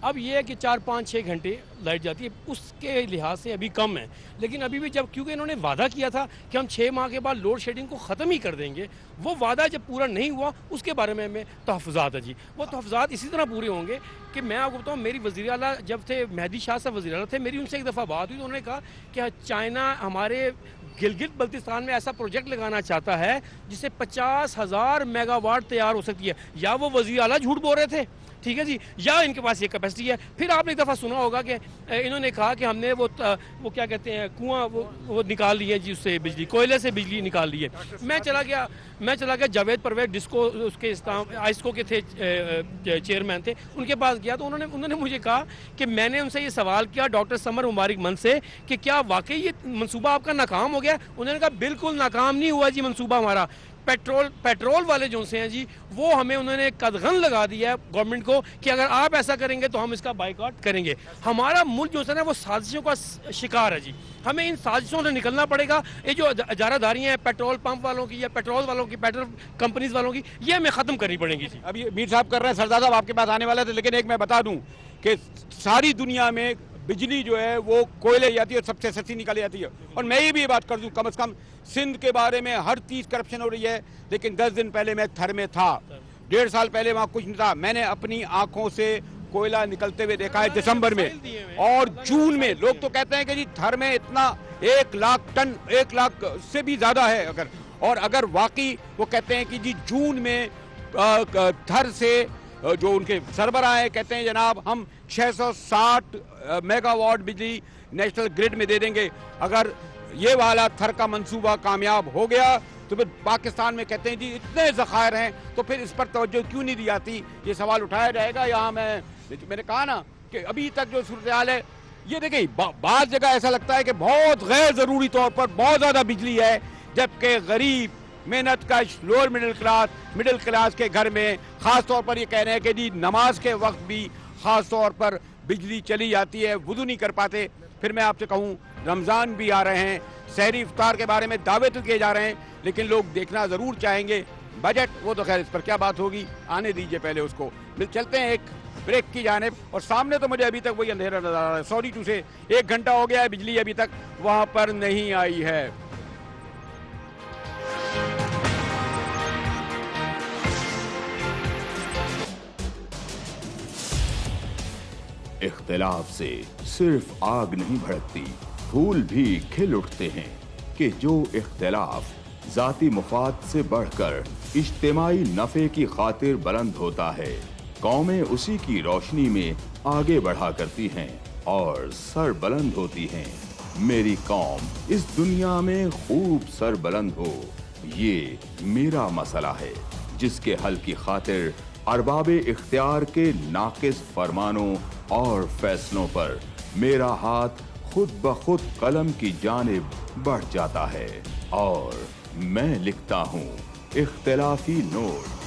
अब ये है कि 4, 5, 6 घंटे लाइट जाती है, उसके लिहाज से अभी कम है। लेकिन अभी भी जब क्योंकि इन्होंने वादा किया था कि हम 6 माह के बाद लोड शेडिंग को ख़त्म ही कर देंगे, वो वादा जब पूरा नहीं हुआ उसके बारे में हमें तहफ़्फ़ुज़ात है जी। वो तहफ़्फ़ुज़ात इसी तरह पूरे होंगे कि मैं आपको बताऊँ, मेरी वज़ीर आला जब थे मेहदी शाह साहब वज़ीर आला थे, मेरी उनसे एक दफ़ा बात हुई तो उन्होंने कहा कि चाइना हमारे गिलगित बल्तिस्तान में ऐसा प्रोजेक्ट लगाना चाहता है जिससे 50,000 मेगावाट तैयार हो सकती है। या वो वज़ीर आला झूठ बोल रहे थे, ठीक है जी, या इनके पास ये कैपेसिटी है। फिर आपने एक दफ़ा सुना होगा कि इन्होंने कहा कि हमने वो क्या कहते हैं कुआं वो निकाल लिए जी, उससे बिजली, कोयले से बिजली निकाल ली है। मैं चला गया जावेद परवेज डिस्को उसके आइस्को के थे चेयरमैन थे, उनके पास गया तो उन्होंने मुझे कहा कि मैंने उनसे ये सवाल किया डॉक्टर समर मुबारक मन से कि क्या वाकई ये मंसूबा आपका नाकाम हो गया? उन्होंने कहा बिल्कुल नाकाम नहीं हुआ जी मंसूबा हमारा। पेट्रोल वाले जो से हैं जी, वो हमें उन्होंने कदगन लगा दिया है गवर्नमेंट को कि अगर आप ऐसा करेंगे तो हम इसका बाइकआउट करेंगे। हमारा मुल्क जो है ना वो साजिशों का शिकार है जी, हमें इन साजिशों से निकलना पड़ेगा। ये जो इजारादारियाँ हैं पेट्रोल पंप वालों की या पेट्रोल वालों की, पेट्रोल कंपनीज वालों की, ये हमें ख़त्म करनी पड़ेगी जी। अभी मीर साहब कर रहे हैं, सरदार साहब आपके पास आने वाला था, लेकिन एक मैं बता दूं कि सारी दुनिया में बिजली जो है वो कोयले जाती है, सबसे सस्ती निकाली जाती है। और मैं ये भी बात कर दूं, कम से कम सिंध के बारे में हर चीज़ करप्शन हो रही है, लेकिन 10 दिन पहले मैं थर में था, 1.5 साल पहले वहाँ कुछ नहीं था। मैंने अपनी आंखों से कोयला निकलते हुए देखा है दिसंबर में और जून में। लोग तो कहते हैं कि जी थर में इतना 1 लाख टन, 1 लाख से भी ज़्यादा है अगर वाकई वो कहते हैं कि जी जून में थर से जो उनके सरबराह हैं कहते हैं जनाब हम 660 मेगावाट बिजली नेशनल ग्रिड में दे देंगे। अगर ये वाला थर का मंसूबा कामयाब हो गया तो फिर पाकिस्तान में कहते हैं जी इतने ज़खायर हैं, तो फिर इस पर तवज्जो क्यों नहीं दी जाती, ये सवाल उठाया जाएगा। यहाँ मैंने कहा ना कि अभी तक जो सूरत हाल है ये देखिए, बाज़ जगह ऐसा लगता है कि बहुत गैर ज़रूरी तौर पर बहुत ज़्यादा बिजली है, जबकि गरीब मेहनत कश लोअर मिडिल क्लास के घर में ख़ास तौर पर ये कह रहे हैं कि जी नमाज के वक्त भी ख़ास तौर पर बिजली चली जाती है, वुज़ू नहीं कर पाते। फिर मैं आपसे कहूँ रमज़ान भी आ रहे हैं, सहरी इफ्तार के बारे में दावे तो किए जा रहे हैं, लेकिन लोग देखना ज़रूर चाहेंगे बजट, वो तो खैर इस पर क्या बात होगी, आने दीजिए पहले उसको। चलते हैं एक ब्रेक की जानिब, और सामने तो मुझे अभी तक वही अंधेरा नजर आ रहा है। सॉरी टू से 1 घंटा हो गया है, बिजली अभी तक वहाँ पर नहीं आई है। इख्तिलाफ से सिर्फ आग नहीं भड़कती, फूल भी खिल उठते हैं कि जो इख्तिलाफ जाती मुफाद से बढ़कर इज्तिमाई नफे की खातिर बुलंद होता है, कौमें उसी की रोशनी में आगे बढ़ा करती हैं और सर बुलंद होती हैं। मेरी कौम इस दुनिया में खूब सर बुलंद हो, ये मेरा मसला है जिसके हल की खातिर अरबाबे इख्तियार के नाकिस फरमानों और फैसलों पर मेरा हाथ खुद ब खुद कलम की जानिब बढ़ जाता है और मैं लिखता हूँ इख्तिलाफी नोट।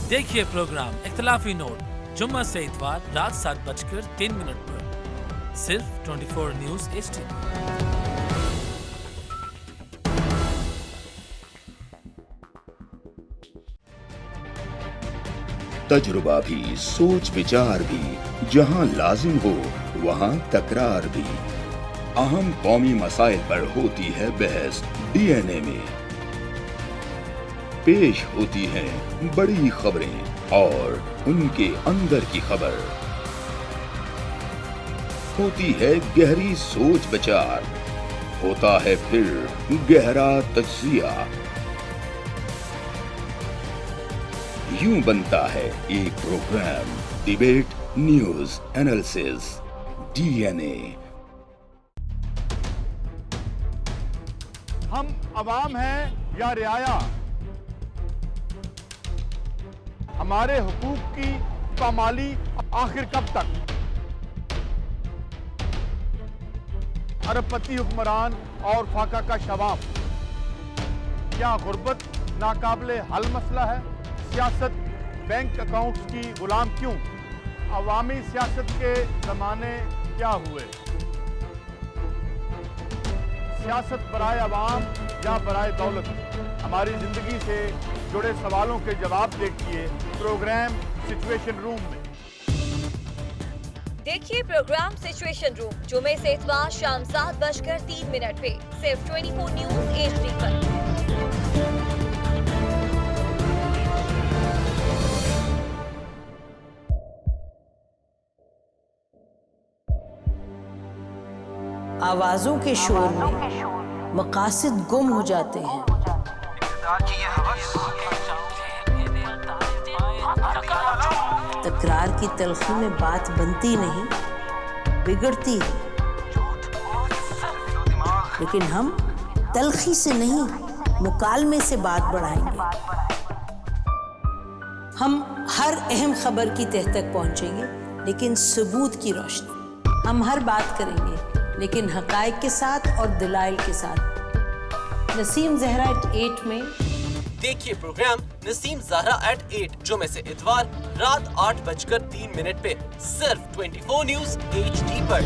देखिए प्रोग्राम इख्तिलाफी नोट जुम्मा से इतवार रात 7:03 पर सिर्फ 24 न्यूज़ HD। तजुर्बा भी, सोच विचार भी, जहां लाजिम हो वहां तकरार भी। अहम कौमी मसाइल पर होती है बहस DNA में। पेश होती हैं बड़ी खबरें और उनके अंदर की खबर। होती है गहरी सोच विचार, होता है फिर गहरा तज्जिया। यूं बनता है एक programme debate news analysis DNA। हम अवाम हैं या रियाया, हमारे हुकूक की पामाली आखिर कब तक? अरबपति हुक्मरान और फाका का शबाब, क्या गुर्बत नाकाबिले हल मसला है? सियासत बैंक अकाउंट्स की गुलाम क्यों? अवामी सियासत के ज़माने क्या हुए? सियासत बराए अवाम या बराए दौलत? हमारी ज़िंदगी से जुड़े सवालों के जवाब देखिए प्रोग्राम सिचुएशन रूम में। देखिए प्रोग्राम सिचुएशन रूम जुमे से इतवार शाम 7:03 पे सिर्फ 24 न्यूज़ HD पर। आवाजों के शोर में मकासद गुम हो जाते हैं। तकरार की तलखी में बात बनती नहीं, बिगड़ती है। लेकिन हम तलखी से नहीं, मुकालमे से बात बढ़ाएंगे। हम हर अहम खबर की तह तक पहुंचेंगे, लेकिन सबूत की रोशनी। हम हर बात करेंगे, लेकिन हकायक के साथ और दलाइल के साथ। नसीम ज़हरा at 8 में देखिए प्रोग्राम नसीम ज़हरा at 8 जुमे से इतवार रात 8:03 पे सिर्फ 24 न्यूज़ HD पर।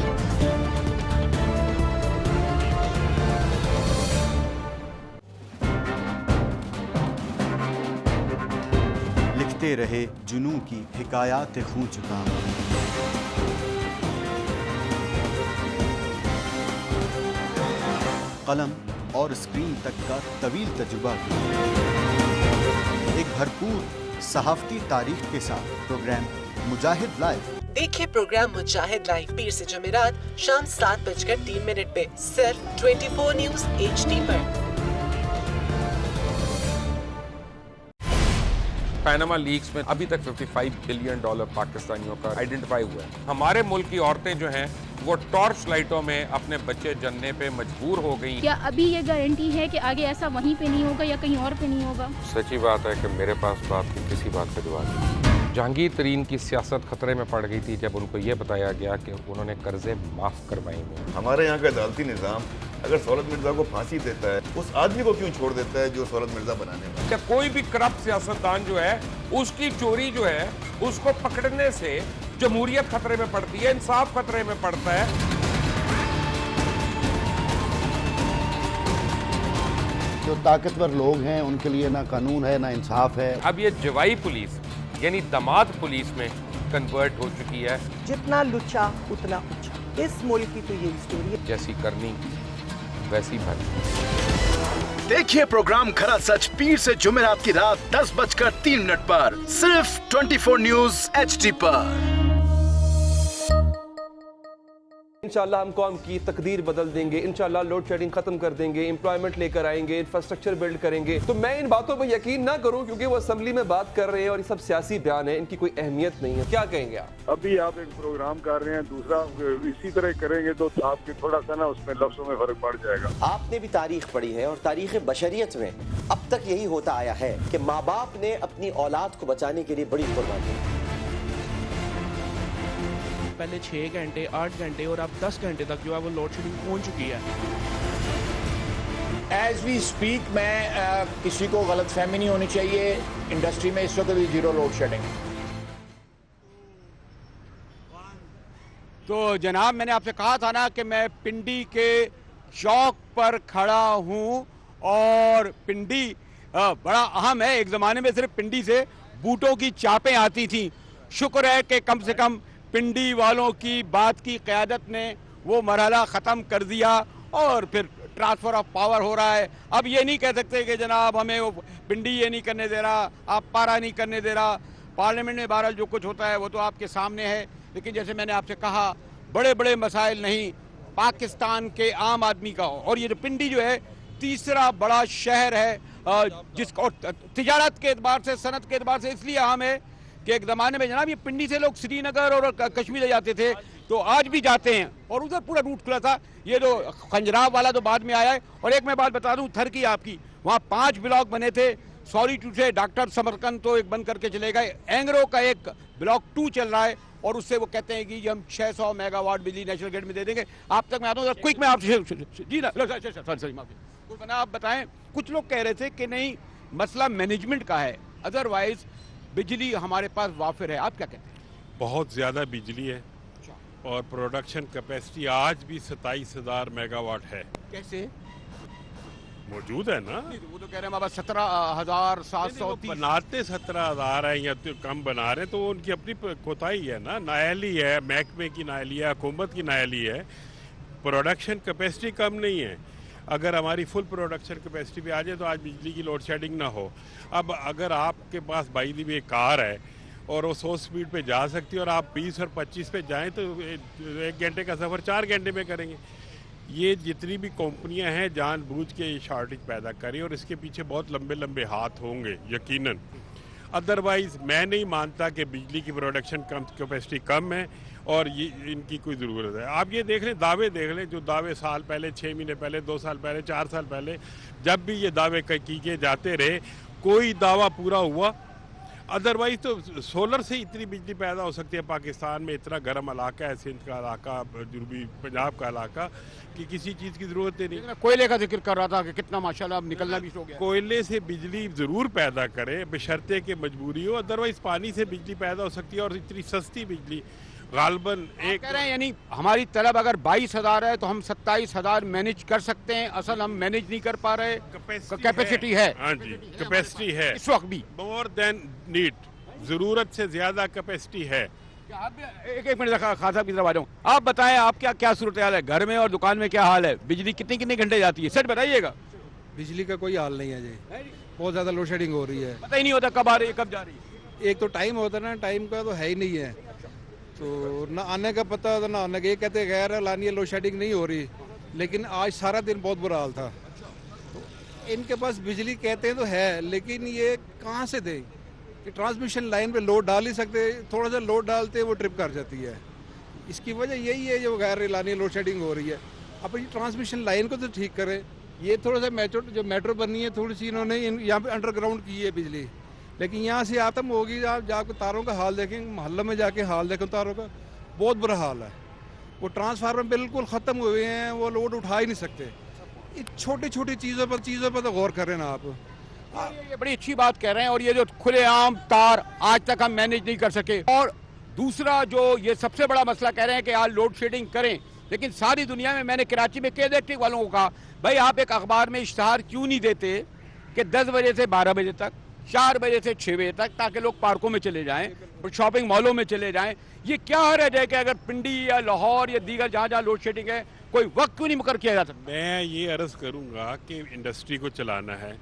लिखते रहे जुनू की हिकायात खूं चुका, कलम और स्क्रीन तक का तवील तजुर्बा एक भरपूर सहाफती तारीख के साथ प्रोग्राम मुजाहिद लाइव। देखिए प्रोग्राम मुजाहिद लाइव पीर से जुमेरात शाम 7:03 पे सिर्फ 24 न्यूज़ HD पर। पैनामा लीक्स में अभी तक $55 बिलियन पाकिस्तानियों का आइडेंटिफाई हुआ है। हमारे मुल्क की औरतें जो हैं वो टॉर्च लाइटों में अपने बच्चे जनने पे मजबूर हो गई। क्या अभी ये गारंटी है कि आगे ऐसा वहीं पे नहीं होगा या कहीं और पे नहीं होगा? सच्ची बात है कि मेरे पास बात की किसी बात का जवाब नहीं। जहांगीर तरीन की सियासत खतरे में पड़ गई थी जब उनको ये बताया गया कि उन्होंने कर्जे माफ करवाए हैं। हमारे यहाँ का अदालती निज़ाम अगर सौलत मिर्जा को फांसी देता है, उस आदमी को क्यों छोड़ देता है जो सौलत मिर्जा बनाने वाला? क्या कोई भी करप्ट सियासतदान जो है उसकी चोरी जो है उसको पकड़ने से जमहूरियत खतरे में पड़ती है, इंसाफ खतरे में पड़ता है। जो ताकतवर लोग हैं उनके लिए ना कानून है ना इंसाफ है। अब ये जवाई पुलिस यानी दामाद पुलिस में कन्वर्ट हो चुकी है। जितना लुच्चा उतना ऊंचा, इस मुल्क की तो यही स्टोरी है। जैसी करनी वैसी भरनी। देखिए प्रोग्राम खरा सच पीर से जुमेरात की रात 10:03 पर सिर्फ 24 न्यूज़ HD पर। इंशाल्लाह हम कौम की तकदीर बदल देंगे, इंशाल्लाह लोड शेडिंग खत्म कर देंगे, एम्प्लॉयमेंट लेकर आएंगे, इंफ्रास्ट्रक्चर बिल्ड करेंगे। तो मैं इन बातों पर यकीन ना करूं क्योंकि वो असेंबली में बात कर रहे हैं और ये सब सियासी बयान है, इनकी कोई अहमियत नहीं है। क्या कहेंगे आप? अभी आप एक प्रोग्राम कर रहे हैं, दूसरा इसी तरह करेंगे तो आपके थोड़ा सा ना उसमें लफ्जों में फर्क पड़ जाएगा। आपने भी तारीख पढ़ी है और तारीख बशरियत में अब तक यही होता आया है कि माँ बाप ने अपनी औलाद को बचाने के लिए बड़ी कुर्बानी दी। पहले 6 घंटे 8 घंटे और अब 10 घंटे तक जो है वो लोड शेडिंग पहुंच चुकी है। एज वी स्पीक मैं किसी को गलतफहमी नहीं होनी चाहिए, इंडस्ट्री में इस वक्त भी जीरो लोड शेडिंग। तो जनाब मैंने आपसे कहा था ना कि मैं पिंडी के चौक पर खड़ा हूं और पिंडी बड़ा अहम है। एक ज़माने में सिर्फ पिंडी से बूटों की चापें आती थी। शुक्र है कि कम से कम पिंडी वालों की बात की क़यादत ने वो मरहला ख़त्म कर दिया और फिर ट्रांसफ़र ऑफ पावर हो रहा है। अब ये नहीं कह सकते कि जनाब हमें वो पिंडी ये नहीं करने दे रहा, आप पारा नहीं करने दे रहा। पार्लियामेंट में बहरहाल जो कुछ होता है वो तो आपके सामने है, लेकिन जैसे मैंने आपसे कहा बड़े बड़े मसाइल नहीं पाकिस्तान के आम आदमी का। और ये जो पिंडी जो है तीसरा बड़ा शहर है जिसको तिजारत के एतबार से, सनत के एतबार से इसलिए अहम है کہ ایک زمانے میں جناب یہ پنڈی سے لوگ سری نگر اور کشمیر جاتے تھے, تو آج بھی جاتے ہیں, اور ادھر پورا روٹ کھلا تھا. یہ جو خنجراب والا تو بعد میں آیا ہے. اور ایک میں بات بتا دوں تھر کی آپ کی, وہاں 5 بلاک بنے تھے. سوری ٹو سے ڈاکٹر سمرکند تو ایک بند کر کے چلے گئے. اینگرو کا ایک بلاک 2 چل رہا ہے, اور اس سے وہ کہتے ہیں کہ ہم 600 میگا واٹ بجلی نیشنل گریڈ میں دے دیں گے. آپ تک میں آتا ہوں کوئک میں آپ جی نا آپ بتائیں. کچھ لوگ کہہ رہے تھے کہ نہیں مسئلہ مینجمنٹ کا ہے, ادروائز بجلی ہمارے پاس وافر ہے. آپ کیا کہتے ہیں؟ بہت زیادہ بجلی ہے اور پروڈکشن کیپیسٹی آج بھی 27,000 میگا واٹ ہے. کیسے موجود ہے نا؟ وہ تو کہہ رہے ہیں بابا 17,730 بناتے 17,000 ہیں یا کم بنا رہے ہیں, تو ان کی اپنی کوتاہی ہے نا, نااہلی ہے, محکمے کی نااہلی ہے, حکومت کی نااہلی ہے. پروڈکشن کیپیسٹی کم نہیں ہے. اگر ہماری فل پروڈکشن کیپیسٹی پہ آ جائے تو آج بجلی کی لوڈ شیڈنگ نہ ہو. اب اگر آپ کے پاس بائی دی وے کار ہے اور وہ 100 سپیڈ پہ جا سکتی ہے اور آپ 20 اور 25 پہ جائیں تو 1 گھنٹے کا سفر 4 گھنٹے میں کریں گے. یہ جتنی بھی کمپنیاں ہیں جان بوجھ کے یہ شارٹیج پیدا کریں, اور اس کے پیچھے بہت لمبے لمبے ہاتھ ہوں گے یقیناً. ادروائز میں نہیں مانتا کہ بجلی کی پروڈکشن کیپیسٹی کم ہے اور یہ ان کی کوئی ضرورت ہے. آپ یہ دیکھ لیں, دعوے دیکھ لیں, جو دعوے سال پہلے, 6 مہینے پہلے, 2 سال پہلے, 4 سال پہلے, جب بھی یہ دعوے کیے جاتے رہے, کوئی دعویٰ پورا ہوا؟ ادروائز تو سولر سے اتنی بجلی پیدا ہو سکتی ہے پاکستان میں. اتنا گرم علاقہ ہے سندھ کا علاقہ, جنوبی پنجاب کا علاقہ, کہ کسی چیز کی ضرورت نہیں. کوئلے کا ذکر کر رہا تھا کہ کتنا ماشاءاللہ اب نکلنا بھی ہو گیا. کوئلے سے بجلی ضرور پیدا کرے بشرطے کہ مجبوری ہو, ادروائز پانی سے بجلی پیدا ہو سکتی ہے, اور اتنی سستی بجلی غالباً ایک کہہ رہے ہیں یعنی ہماری طلب اگر 22,000 ہے تو ہم 27,000 مینیج کر سکتے ہیں. اصل ہم مینیج نہیں کر پا رہے, کیپیسٹی ہے. ہاں جی کیپیسٹی ہے اس وقت بھی مور دین نیڈ, ضرورت سے زیادہ کیپیسٹی ہے. ایک منٹ خان صاحب کی طرف آ جاؤں. آپ بتائیں آپ کیا صورتحال ہے گھر میں اور دکان میں, کیا حال ہے؟ بجلی کتنے گھنٹے جاتی ہے؟ سچ بتائیے گا. بجلی کا کوئی حال نہیں ہے جی, بہت زیادہ لوڈ شیڈنگ ہو رہی ہے. پتہ ہی نہیں ہوتا کب آ رہی ہے کب جا رہی ہے. ایک تو ٹائم ہوتا ہے نا, ٹائم کا تو ہے ہی نہیں ہے, تو نہ آنے کا پتہ ہوتا نہ آنے کا. یہ کہتے غیر لانی لوڈ شیڈنگ نہیں ہو رہی, لیکن آج سارا دن بہت برا حال تھا. ان کے پاس بجلی کہتے ہیں تو ہے, لیکن یہ کہاں سے دیں کہ ٹرانسمیشن لائن پہ لوڈ ڈال ہی سکتے, تھوڑا سا لوڈ ڈالتے وہ ٹرپ کر جاتی ہے. اس کی وجہ یہی ہے جو غیر اعلانیہ لوڈ شیڈنگ ہو رہی ہے. اب یہ ٹرانسمیشن لائن کو تو ٹھیک کریں. یہ تھوڑا سا میٹرو بنی ہے تھوڑی سی, انہوں نے یہاں پہ انڈر گراؤنڈ کی ہے بجلی, لیکن یہاں سے ختم ہوگی. آپ جا کے تاروں کا حال دیکھیں, محلہ میں جا کے حال دیکھیں تاروں کا, بہت برا حال ہے. وہ ٹرانسفارمر بالکل ختم ہوئے ہیں, وہ لوڈ اٹھا ہی نہیں سکتے. چھوٹی چھوٹی چیزوں پر تو غور کریں نا آپ. یہ بڑی اچھی بات کہہ رہے ہیں, اور یہ جو کھلے عام تار آج تک ہم مینیج نہیں کر سکے. اور دوسرا جو یہ سب سے بڑا مسئلہ کہہ رہے ہیں کہ آج لوڈ شیڈنگ کریں, لیکن ساری دنیا میں نے کراچی میں کیبل ایکٹنگ والوں کو کہا بھائی آپ ایک اخبار میں اشتہار کیوں نہیں دیتے کہ 10 بجے سے 12 بجے تک, 4 بجے سے 6 بجے تک, تاکہ لوگ پارکوں میں چلے جائیں, شاپنگ مالوں میں چلے جائیں. یہ کیا حرج ہے کہ اگر پنڈی یا لاہور یا دیگر جہاں جہاں لوڈ شیڈنگ ہے کوئی وقت کیوں نہیں مقرر کیا جاتا؟ میں یہ عرض کروں گا کہ انڈسٹری کو چلانا ہے.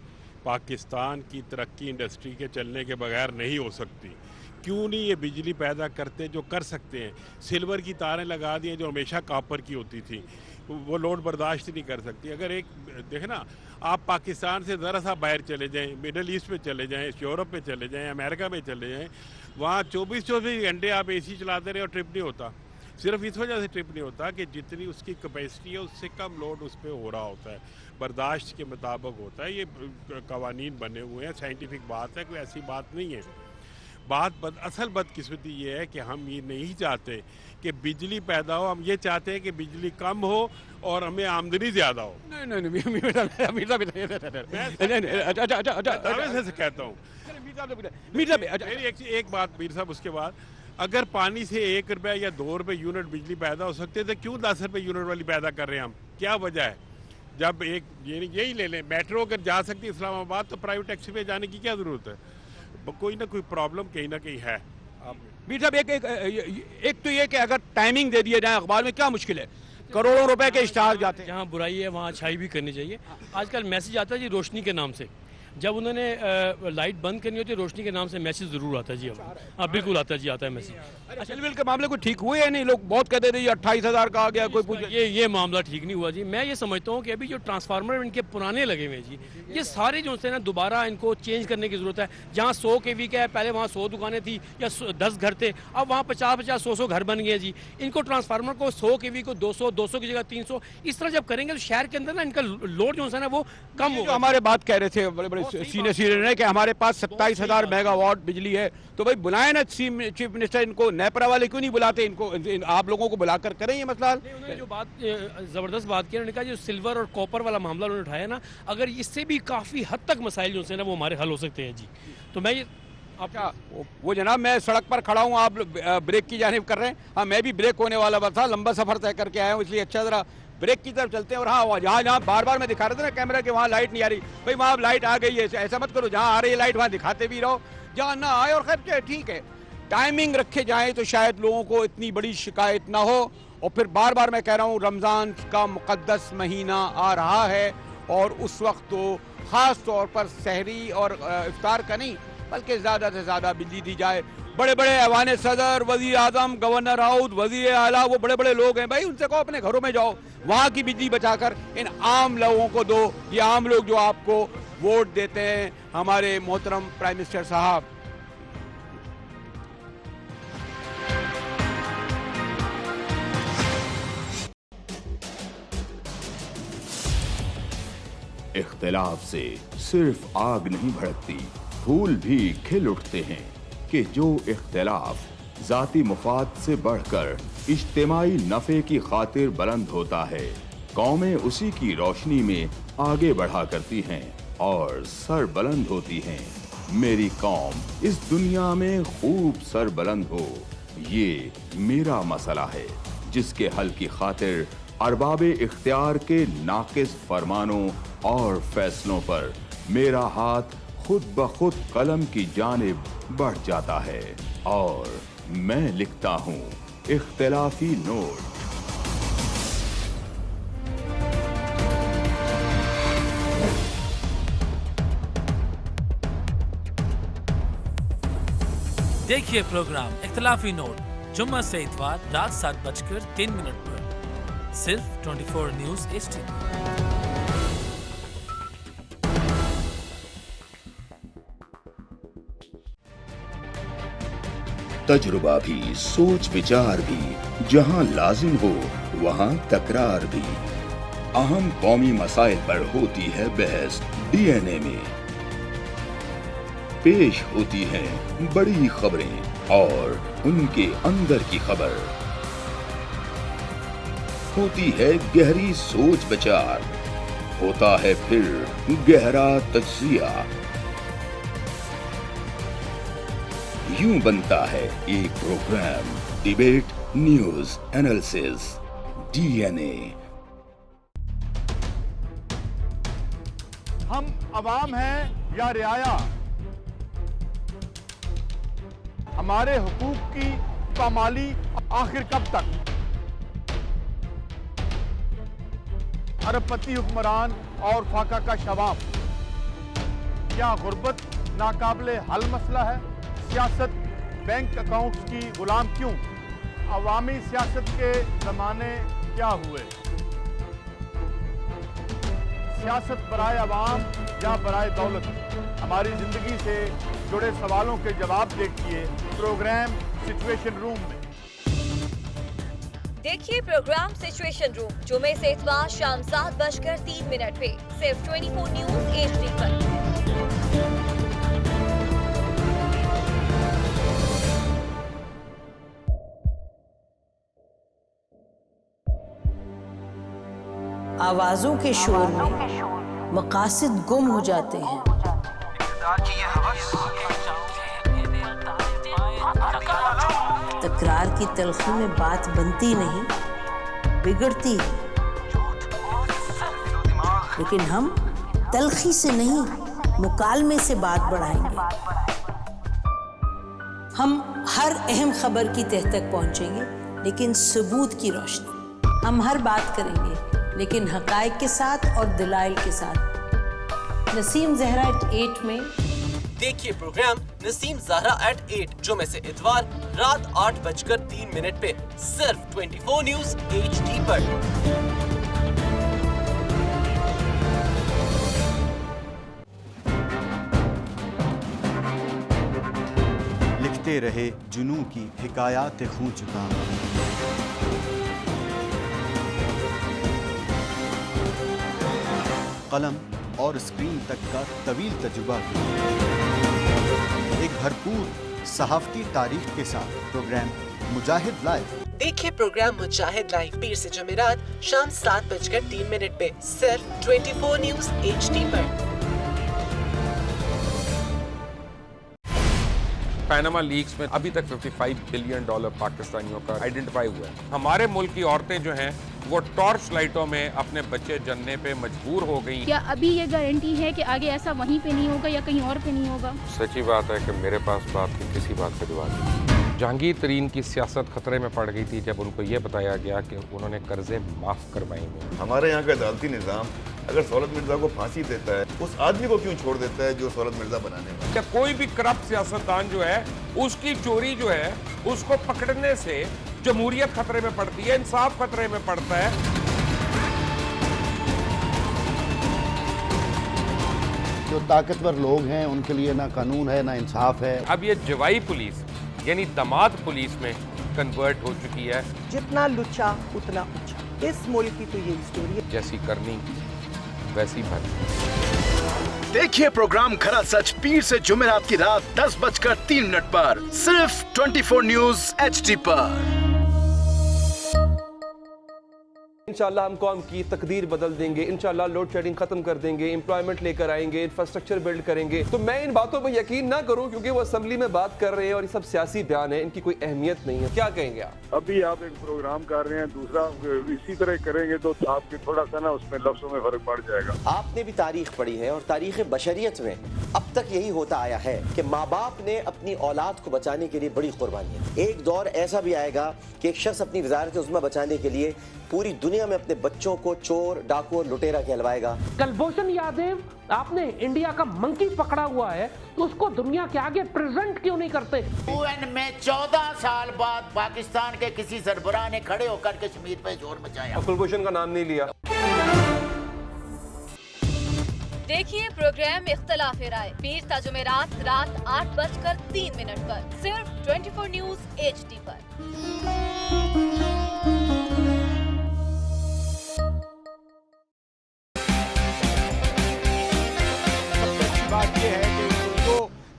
پاکستان کی ترقی انڈسٹری کے چلنے کے بغیر نہیں ہو سکتی. کیوں نہیں یہ بجلی پیدا کرتے جو کر سکتے ہیں؟ سلور کی تاریں لگا دی ہیں جو ہمیشہ کاپر کی ہوتی تھی, وہ لوڈ برداشت نہیں کر سکتی. اگر ایک دیکھیں نا, آپ پاکستان سے ذرا سا باہر چلے جائیں, مڈل ایسٹ میں چلے جائیں, یورپ میں چلے جائیں, امریکہ میں چلے جائیں, وہاں 24 گھنٹے آپ اے سی چلاتے رہے اور ٹرپ نہیں ہوتا. صرف اس وجہ سے ٹرپ نہیں ہوتا کہ جتنی اس کی کیپیسٹی ہے اس سے کم لوڈ اس پہ ہو رہا ہوتا ہے, برداشت کے مطابق ہوتا ہے. یہ قوانین بنے ہوئے ہیں, سائنٹیفک بات ہے, کوئی ایسی بات نہیں ہے. اصل بدقسمتی یہ ہے کہ ہم یہ نہیں چاہتے کہ بجلی پیدا ہو, ہم یہ چاہتے ہیں کہ بجلی کم ہو اور ہمیں آمدنی زیادہ ہو. کہتا ہوں ایک بات میر صاحب, اس کے بعد اگر پانی سے 1 روپے یا 2 روپے یونٹ بجلی پیدا ہو سکتے تو کیوں 10 روپے یونٹ والی پیدا کر رہے ہیں ہم؟ کیا وجہ ہے؟ جب ایک یہی لے لیں, میٹرو اگر جا سکتی ہے اسلام آباد تو پرائیویٹ ٹیکسی پہ جانے کی کیا ضرورت ہے؟ کوئی نہ کوئی پرابلم کہیں نہ کہیں ہے. میر صاحب ایک تو یہ کہ اگر ٹائمنگ دے دیا جائے اخبار میں, کیا مشکل ہے؟ کروڑوں روپے کے اشتہار جاتے ہیں. جہاں برائی ہے وہاں اچھائی بھی کرنی چاہیے. آج کل میسج آتا ہے جی روشنی کے نام سے, جب انہوں نے لائٹ بند کرنی ہوتی ہے روشنی کے نام سے میسج ضرور آتا ہے جی. اب بالکل آتا ہے جی, آتا ہے میسج. بل بل کے معاملے کو ٹھیک ہوئے یا نہیں؟ لوگ بہت کہتے تھے 28,000 کا آ گیا, کوئی پوچھ. یہ معاملہ ٹھیک نہیں ہوا جی. میں یہ سمجھتا ہوں کہ ابھی جو ٹرانسفارمر ان کے پرانے لگے ہوئے جی, یہ سارے جو سے نا دوبارہ ان کو چینج کرنے کی ضرورت ہے. جہاں 100 kV کا ہے, پہلے وہاں 100 دکانیں تھی یا 10 گھر تھے, اب وہاں 50-50 100 گھر بن گئے جی. ان کو ٹرانسفارمر کو 100 kV کو 200 کی جگہ 300 اس طرح جب کریں گے تو شہر کے اندر نا ان کا لوڈ جو ہے نا وہ کم ہوگا. ہمارے بات کہہ رہے تھے بڑے بڑے سینئر نے کہ ہمارے پاس 27,000 میگا واٹ بجلی ہے, تو بھائی بلائیں نا چیف منسٹر ان کو. نیپرا والے کیوں نہیں بلاتے ان کو؟ آپ لوگوں کو بلا کر کریں یہ مسئلہ. انہوں نے جو بات زبردست بات کی, انہوں نے کہا جو سلور اور کاپر والا معاملہ انہوں نے اٹھایا نا, اگر اس سے بھی کافی حد تک مسائل جو ہیں نا وہ ہمارے حل ہو سکتے ہیں جی. تو میں یہ وہ جناب میں سڑک پر کھڑا ہوں, آپ بریک کی جانب کر رہے ہیں. ہاں میں بھی بریک ہونے والا تھا, لمبا سفر طے کر کے آیا ہوں, اس لیے اچھا ذرا بریک کی طرف چلتے ہیں. اور ہاں جہاں بار بار میں دکھا رہا تھا نا کیمرہ کہ وہاں لائٹ نہیں آ رہی, بھائی وہاں لائٹ آ گئی ہے, ایسا مت کرو. جہاں آ رہی ہے لائٹ وہاں دکھاتے بھی رہو, جہاں نہ آئے. اور خیر ٹھیک ہے, ٹائمنگ رکھے جائیں تو شاید لوگوں کو اتنی بڑی شکایت نہ ہو. اور پھر بار بار میں کہہ رہا ہوں رمضان کا مقدس مہینہ آ رہا ہے, اور اس وقت تو خاص طور پر سحری اور افطار کا نہیں بلکہ زیادہ سے زیادہ بجلی دی جائے. بڑے بڑے ایوان صدر, وزیر اعظم, گورنر ہاؤس, وزیر اعلیٰ, وہ بڑے بڑے لوگ ہیں, بھائی ان سے کہو اپنے گھروں میں جاؤ, وہاں کی بجلی بچا کر ان عام لوگوں کو دو. یہ عام لوگ جو آپ کو ووٹ دیتے ہیں, ہمارے محترم پرائم منسٹر صاحب. اختلاف سے صرف آگ نہیں بھڑکتی, پھول بھی کھل اٹھتے ہیں. کہ جو اختلاف ذاتی مفاد سے بڑھ کر اجتماعی نفع کی خاطر بلند ہوتا ہے, قومیں اسی کی روشنی میں آگے بڑھا کرتی ہیں اور سر بلند ہوتی ہیں. میری قوم اس دنیا میں خوب سر بلند ہو, یہ میرا مسئلہ ہے جس کے حل کی خاطر ارباب اختیار کے ناقص فرمانوں اور فیصلوں پر میرا ہاتھ خود بخود قلم کی جانب بڑھ جاتا ہے اور میں لکھتا ہوں اختلافی نوٹ. دیکھیے پروگرام اختلافی نوٹ جمعہ سے اتوار رات 7:03 پر صرف 24 نیوز HD. تجربہ بھی, سوچ وچار بھی, جہاں لازم ہو وہاں تکرار بھی. اہم قومی مسائل پر ہوتی ہے بحث DNA میں. پیش ہوتی ہیں بڑی خبریں اور ان کے اندر کی خبر. ہوتی ہے گہری سوچ بچار, ہوتا ہے پھر گہرا تجزیہ. یوں بنتا ہے ایک programme debate news analysis DNA. ہم عوام ہیں یا رعایا, ہمارے حقوق کی پامالی آخر کب تک؟ ارب پتی حکمران اور فاقہ کا شباب, کیا غربت ناقابل حل مسئلہ ہے؟ سیاست بینک اکاؤنٹس کی غلام کیوں؟ عوامی سیاست کے زمانے کیا ہوئے؟ سیاست برائے عوام یا برائے دولت؟ ہماری زندگی سے جڑے سوالوں کے جواب دیکھیے پروگرام سچویشن روم میں. دیکھیے پروگرام سچویشن روم جمعے سے اتوار شام 7:03 پہ صرف 24 نیوز HD پر. آوازوں کے شور میں مقاصد گم ہو جاتے ہیں. تکرار کی تلخی میں بات بنتی نہیں, بگڑتی ہے. لیکن ہم تلخی سے نہیں, مکالمے سے بات بڑھائیں گے. ہم ہر اہم خبر کی تہ تک پہنچیں گے لیکن ثبوت کی روشنی. ہم ہر بات کریں گے لیکن حقائق کے ساتھ اور دلائل کے ساتھ. नसीम जहरा at 8 में। देखिए प्रोग्राम नसीम ज़हरा एट 8 जुमे से इतवार रात 8:03 पे सिर्फ 24 न्यूज़ HD पर। लिखते रहे जुनून की हिकायात खूं चुका, कलम और स्क्रीन तक का तवील तजुर्बा, एक भरपूर सहाफती तारीख के साथ प्रोग्राम मुजाहिद लाइव। देखिए प्रोग्राम मुजाहिद लाइव पीर से जुमेरात शाम 7:03 पे सिर्फ 24 न्यूज़ HD पर। पैनामा लीक्स में अभी तक $55 बिलियन पाकिस्तानियों का आइडेंटिफाई हुआ है। हमारे मुल्क की औरतें जो हैं वो टॉर्च लाइटों में अपने बच्चे जनने पे मजबूर हो गई। क्या अभी ये गारंटी है कि आगे ऐसा वहीं पे नहीं होगा या कहीं और पे नहीं होगा? सच्ची बात है कि मेरे पास बाप की किसी बात पे जवाब नहीं। जहांगीर तरीन की सियासत खतरे में पड़ गई थी जब उनको ये बताया गया कि उन्होंने कर्जे माफ करवाएंगे। हमारे यहाँ का अदालती निज़ाम अगर सौलत मिर्जा को फांसी देता है, उस आदमी को क्यों छोड़ देता है जो सौलत मिर्जा बनाने वाला? क्या कोई भी करप्ट सियासतदान जो है उसकी चोरी जो है उसको पकड़ने से जमहूरियत खतरे में पड़ती है, इंसाफ खतरे में पड़ता है। जो ताकतवर लोग हैं उनके लिए ना कानून है ना इंसाफ है। अब ये जवाई पुलिस यानी दमाद पुलिस में कन्वर्ट हो चुकी है। जितना लुच्चा उतना ऊंचा, इस मुल्क की तो ये स्टोरी है। जैसी करनी वैसी भरनी। देखिए प्रोग्राम खरा सच पीर से जुमेरात की रात 10:03 पर सिर्फ 24 न्यूज़ HD पर। इंशाल्लाह हम कौम की तकदीर बदल देंगे, इंशाल्लाह लोड शेडिंग खत्म कर देंगे, एम्प्लॉयमेंट लेकर आएंगे, इंफ्रास्ट्रक्चर बिल्ड करेंगे। तो मैं इन बातों पर यकीन ना करूं क्योंकि वो असेंबली में बात कर रहे हैं और ये सब सियासी बयान है, इनकी कोई अहमियत नहीं है। क्या कहेंगे आप? अभी आप एक प्रोग्राम कर रहे हैं, दूसरा इसी तरह करेंगे तो आपके थोड़ा सा ना उसमें लफ्जों में फर्क पड़ जाएगा। आपने भी तारीख पढ़ी है और तारीख बशरियत में अब तक यही होता आया है कि माँ बाप ने अपनी औलाद को बचाने के लिए बड़ी कुर्बानियां। एक दौर ऐसा भी आएगा कि एक शख्स अपनी वजारत उज़्मा बचाने के लिए पूरी दुनिया में अपने बच्चों को चोर, डाकू और लुटेरा कहलवाएगा। कुलभूषण यादव, आपने इंडिया का मंकी पकड़ा हुआ है तो उसको दुनिया के आगे प्रेजेंट क्यों नहीं करते? UN में 14 साल बाद पाकिस्तान के किसी सरबराह ने खड़े होकर कश्मीर पे जोर मचाया। कुलभूषण का नाम नहीं लिया। देखिए प्रोग्राम इख्तलाफ राय पीर ता जुमेरात रात 8:03 पर सिर्फ 24 न्यूज़ HD पर। बात यह है कि जो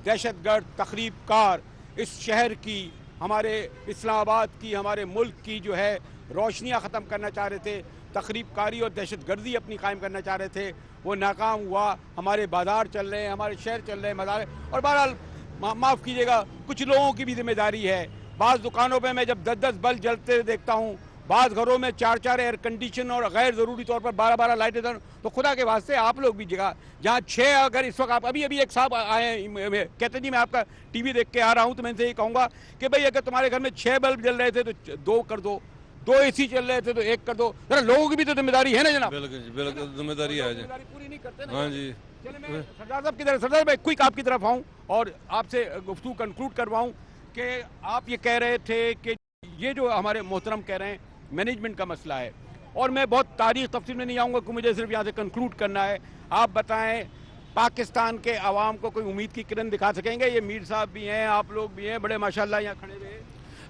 दहशतगर्द तखरीबकार इस शहर की, हमारे इस्लामाबाद की, हमारे मुल्क की जो है रोशनियां ख़त्म करना चाह रहे थे, तखरीबकारी और दहशतगर्दी अपनी कायम करना चाह रहे थे, वो नाकाम हुआ। हमारे बाजार चल रहे हैं, हमारे शहर चल रहे हैं, मज़ार। और बहरहाल माफ़ कीजिएगा, कुछ लोगों की भी जिम्मेदारी है। बाज़ दुकानों पे मैं जब 10-10 बल्ब जलते हुए देखता हूँ, बाज़ घरों में 4-4 एयर कंडीशन और गैर ज़रूरी तौर पर 12-12 लाइटें, तो खुदा के वास्ते आप लोग भी जहाँ 6 अगर इस वक्त आप अभी एक साहब आए हैं, कहते जी मैं आपका टीवी देख के आ रहा हूँ तो मैं इनसे ये कहूँगा कि भाई अगर तुम्हारे घर में 6 बल्ब जल रहे थे तो 2 कर दो, 2 AC चल रहे थे तो 1 कर दो। जरा लोगों की भी तो जिम्मेदारी है ना जनाब। बिल्कुल जिम्मेदारी है। पूरी नहीं करते ना। हाँ जी। चलिए मैं सरदार साहब की तरफ, सरदार भाई क्विक आपकी तरफ आऊँ और आपसे गुफ्तगू कंक्लूड करवाऊँ कि आप ये कह रहे थे कि ये जो हमारे मोहतरम कह रहे हैं मैनेजमेंट का मसला है, और मैं बहुत तारीख तफसील में नहीं आऊँगा क्योंकि मुझे सिर्फ यहाँ से कंक्लूड करना है। आप बताएं पाकिस्तान के अवाम को कोई उम्मीद की किरण दिखा सकेंगे? ये मीर साहब भी हैं, आप लोग भी हैं, बड़े माशाल्लाह यहाँ खड़े हुए।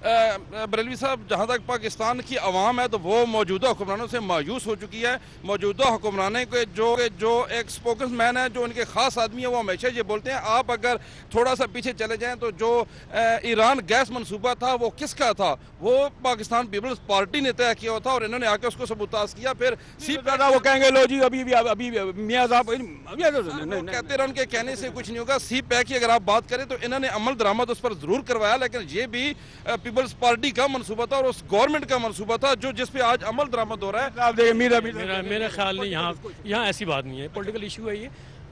बरेलवी साहब, जहाँ तक पाकिस्तान की अवाम है तो वो मौजूदा हुक्मरानों से मायूस हो चुकी है। मौजूदा हुक्मरानों के जो एक स्पोकन मैन है, जो उनके ख़ास आदमी है, वो हमेशा ये बोलते हैं आप अगर थोड़ा सा पीछे चले जाएं तो जो ईरान गैस मनसूबा था वो किसका था? वो पाकिस्तान पीपल्स पार्टी ने तय किया था और इन्होंने आके उसको सबूताज किया। फिर वो कहेंगे लो जी अभी मियाँ साहब कहते रहे, उनके कहने से कुछ नहीं होगा। सी पैक की अगर आप बात करें तो इन्होंने अमल दरामद उस पर जरूर करवाया, लेकिन ये भी पीपल्स पार्टी का मंसूबा था और उस गवर्नमेंट का मंसूबा था जो जिस पे आज अमल दरामद हो रहा है। मेरा ख्याल नहीं, यहाँ ऐसी बात नहीं है, पॉलिटिकल इशू है ये।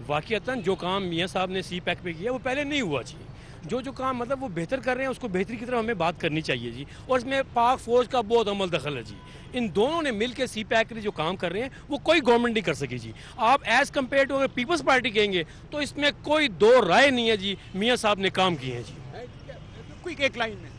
वाकईतन जो काम मियाँ साहब ने सी पैक पे किया वो पहले नहीं हुआ चाहिए। जो काम मतलब वो बेहतर कर रहे हैं उसको बेहतरी की तरफ हमें बात करनी चाहिए जी, और इसमें पाक फौज का बहुत अमल दखल है जी। इन दोनों ने मिल के सी पैक के लिए जो काम कर रहे हैं वो कोई गवर्नमेंट नहीं कर सकी जी। आप एज कम्पेयर टू अगर पीपल्स पार्टी कहेंगे तो इसमें कोई दो राय नहीं है जी, मियाँ साहब ने काम किए हैं जी। क्विक एक लाइन में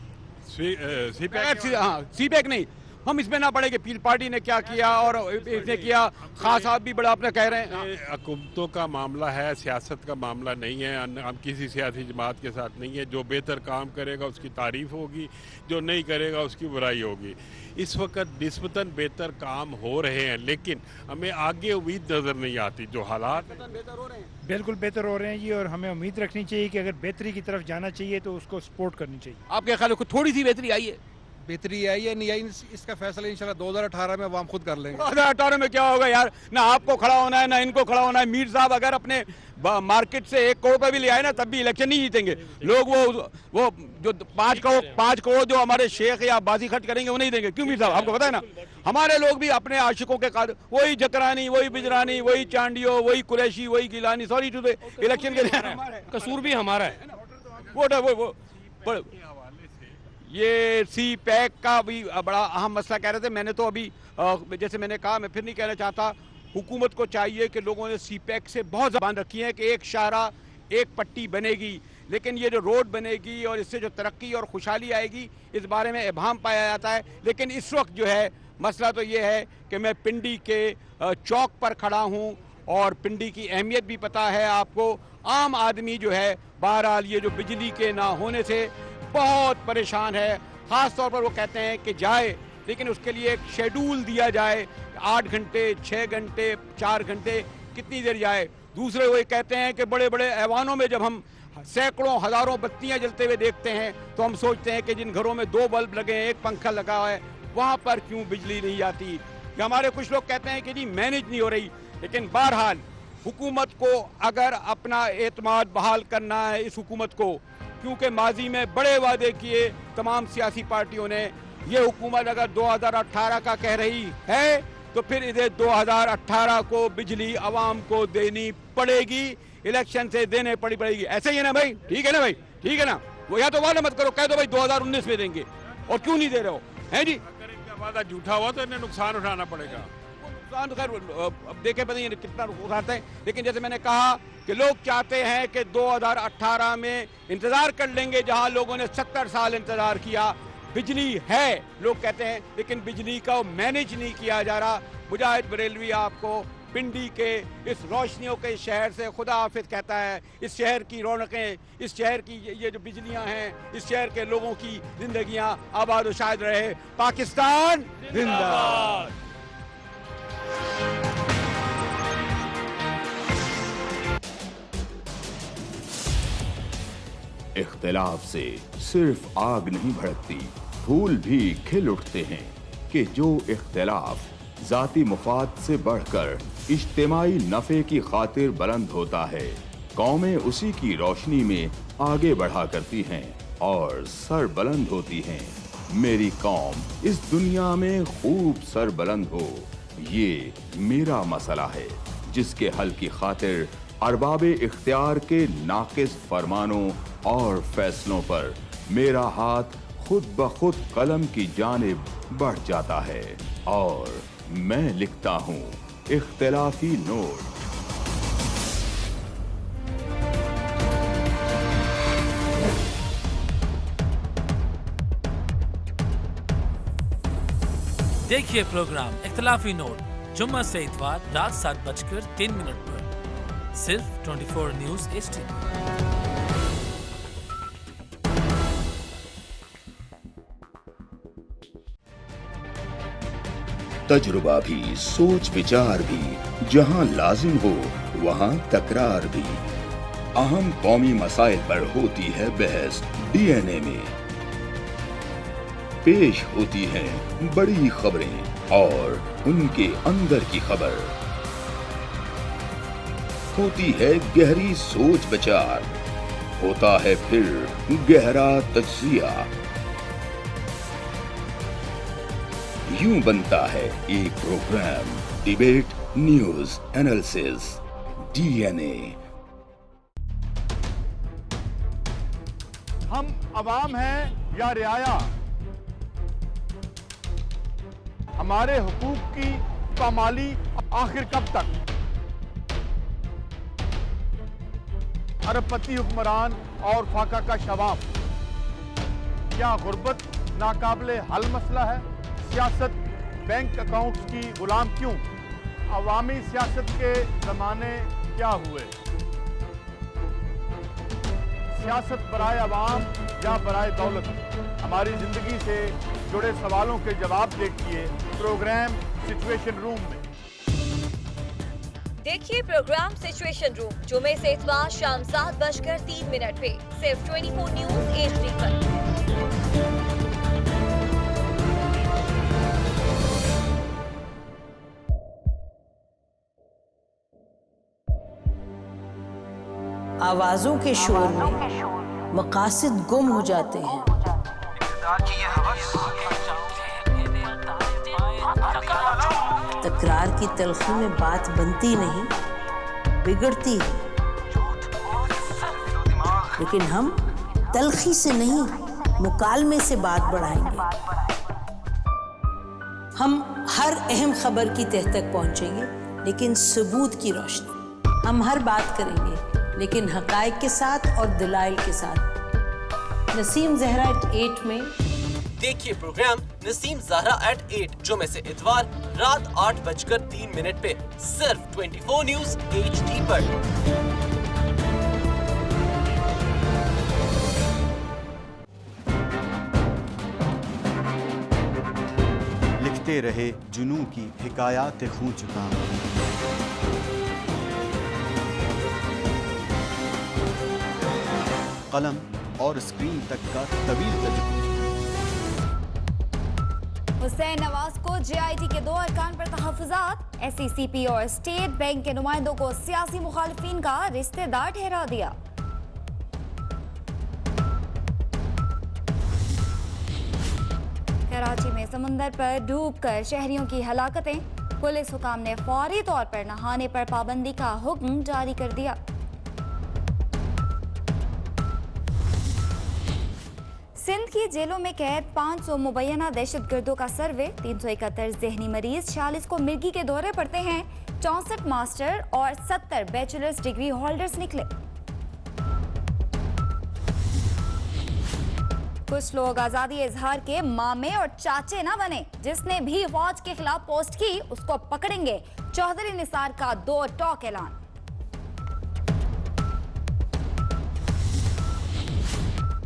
सी पैक नहीं, हम इसमें ना पड़े कि पीपल पार्टी ने क्या किया और इसने किया, खास आप भी बड़ा अपना कह रहे हैं। हुकूमतों का मामला है, सियासत का मामला नहीं है, हम किसी सियासी जमात के साथ नहीं है। जो बेहतर काम करेगा उसकी तारीफ होगी, जो नहीं करेगा उसकी बुराई होगी। इस वक्त निस्बतन बेहतर काम हो रहे हैं, लेकिन हमें आगे उम्मीद नज़र नहीं आती। जो हालात बिल्कुल बेहतर हो रहे हैं जी, और हमें उम्मीद रखनी चाहिए कि अगर बेहतरी की तरफ जाना चाहिए तो उसको सपोर्ट करनी चाहिए। आपके ख्याल में थोड़ी सी बेहतरी आई है? बेहतरी आई है नहीं आई, इसका फैसला इंशाल्लाह 2018 में अवाम खुद कर लेंगे। 2018 में क्या होगा यार, ना आपको खड़ा होना है ना इनको खड़ा होना है। मीर साहब अगर अपने मार्केट से 1 करोड़ रुपए भी ले आए ना तब भी इलेक्शन नहीं जीतेंगे लोग। वो जो 5 करोड़ जो हमारे शेख या बाजी खर्च करेंगे वो नहीं देंगे। क्यों मीर साहब, आपको पता है ना, हमारे लोग भी अपने आशिकों के काद, वही जकरानी, वही बिजरानी, वही चांडियो, वही कुरैशी, वही गिलानी, सॉरी टू इलेक्शन के लिए कसूर भी हमारा है। वो ये सी पैक का भी बड़ा अहम मसला कह रहे थे। मैंने तो अभी जैसे मैंने कहा, मैं फिर नहीं कहना चाहता, हुकूमत को चाहिए कि लोगों ने सी पैक से बहुत ज़बान रखी है कि एक शाहरा एक पट्टी बनेगी, लेकिन ये जो रोड बनेगी और इससे जो तरक्की और खुशहाली आएगी इस बारे में इबाम पाया जाता है। लेकिन इस वक्त जो है मसला तो ये है कि मैं पिंडी के चौक पर खड़ा हूँ और पिंडी की अहमियत भी पता है आपको। आम आदमी जो है बहरहाल ये जो बिजली के ना होने से बहुत परेशान है। ख़ास तौर पर वो कहते हैं कि जाए, लेकिन उसके लिए एक शेड्यूल दिया जाए, 8 घंटे, 6 घंटे, 4 घंटे, कितनी देर जाए। दूसरे वो कहते हैं कि बड़े बड़े ऐवानों में जब हम सैकड़ों हज़ारों बत्तियां जलते हुए देखते हैं तो हम सोचते हैं कि जिन घरों में 2 बल्ब लगे हैं, 1 पंखा लगा है, वहाँ पर क्यों बिजली नहीं आती। कि हमारे कुछ लोग कहते हैं कि जी मैनेज नहीं हो रही। लेकिन बहरहाल हुकूमत को अगर अपना एतमाद बहाल करना है इस हुकूमत को, क्योंकि माजी में बड़े वादे किए तमाम सियासी पार्टियों ने, ये हुकूमत अगर 2018 का कह रही है तो फिर इधर 2018 को बिजली आवाम को देनी पड़ेगी, इलेक्शन से देने पड़ेगी। ऐसे ही है ना भाई, ठीक है ना भाई, ठीक है ना। वो या तो वादा मत करो, कह दो भाई 2019 में देंगे, और क्यों नहीं दे रहे हो, हैं जी। वादा झूठा हुआ तो इन्हें नुकसान उठाना पड़ेगा। नुकसान तो खैर अब देखे पता नहीं कितना उठाते हैं, लेकिन जैसे मैंने कहा कि लोग चाहते हैं कि 2018 में इंतजार कर लेंगे, जहां लोगों ने 70 साल इंतजार किया। बिजली है लोग कहते हैं, लेकिन बिजली का मैनेज नहीं किया जा रहा। मुजाहिद बरेलवी आपको पिंडी के इस रोशनियों के शहर से खुदा हाफिज कहता है। इस शहर की रौनकें, इस शहर की ये जो बिजलियां हैं, इस शहर के लोगों की जिंदगियां आबाद व शाद रहे। पाकिस्तान जिंदाबाद। इख्तिलाफ से सिर्फ आग नहीं भड़कती, फूल भी खिल उठते हैं कि जो इख्तिलाफ जाती मुफाद से बढ़कर इज्तिमाई नफ़े की खातिर बुलंद होता है, कौमें उसी की रोशनी में आगे बढ़ा करती हैं और सर बुलंद होती हैं। मेरी कौम इस दुनिया में खूब सर बुलंद हो, ये मेरा मसला है, जिसके हल की खातिर अरबाबे इख्तियार के नाकिस फरमानों और फैसलों पर मेरा हाथ खुद ब खुद कलम की जानिब बढ़ जाता है और मैं लिखता हूँ इख्तिलाफी नोट। देखिए प्रोग्राम इख्तिलाफी नोट जुम्मा से इतवार रात 7:03 पर सिर्फ 24 न्यूज़ HD। तजुर्बा भी, सोच विचार भी, जहां लाजिम हो वहां तकरार भी। अहम कौमी मसाइल पर होती है बहस DNA में। पेश होती हैं बड़ी खबरें और उनके अंदर की खबर। होती है गहरी सोच विचार, होता है फिर गहरा तज्जिया। यूं बनता है एक programme debate news analysis DNA। ہم عوام ہیں یا رعایا؟ ہمارے حقوق کی پامالی آخر کب تک؟ ارب پتی حکمران اور فاقہ کا شواب، کیا غربت ناقابل حل مسئلہ ہے؟ سیاست بینک اکاؤنٹس کی غلام کیوں؟ عوامی سیاست کے زمانے کیا ہوئے؟ سیاست برائے عوام یا برائے دولت؟ ہماری زندگی سے جڑے سوالوں کے جواب دیکھیے پروگرام سچویشن روم میں۔ دیکھیے پروگرام سچویشن روم جمعے سے اتوار شام 7:03 پہ صرف 24 نیوز HD پر۔ آوازوں کے شور میں مقاصد گم ہو جاتے ہیں۔ تکرار کی تلخی میں بات بنتی نہیں، بگڑتی ہے، لیکن ہم تلخی سے نہیں، مکالمے سے بات بڑھائیں گے۔ ہم ہر اہم خبر کی تہ تک پہنچیں گے، لیکن ثبوت کی روشنی۔ ہم ہر بات کریں گے، لیکن حقائق کے ساتھ اور دلائل کے ساتھ۔ نسیم زہرا 8 میں دیکھیے پروگرام نسیم زہرا ایٹ 8 جمعے سے اتوار رات 8:03 پہ صرف 24 نیوز HD پر۔ لکھتے رہے جنوں کی حکایات خون چکا، قلم اور اسکرین تک کا طویل تجربہ۔ حسین نواز کو JIT کے 2 ارکان پر تحفظات، SECP اور اسٹیٹ بینک کے نمائندوں کو سیاسی مخالفین کا رشتہ دار ٹھہرا دیا۔ کراچی میں سمندر پر ڈوب کر شہریوں کی ہلاکتیں، پولیس حکام نے فوری طور پر نہانے پر پابندی کا حکم جاری کر دیا۔ سندھ کی جیلوں میں قید 500 مبینہ دہشت گردوں کا سروے، 371 ذہنی مریض، 46 کو مرگی کے دورے پڑتے ہیں، 64 ماسٹر اور 70 بیچلرز ڈگری ہولڈرز نکلے۔ کچھ لوگ آزادی اظہار کے مامے اور چاچے نہ بنے، جس نے بھی فوج کے خلاف پوسٹ کی اس کو پکڑیں گے، چودھری نثار کا 2 ٹوک اعلان۔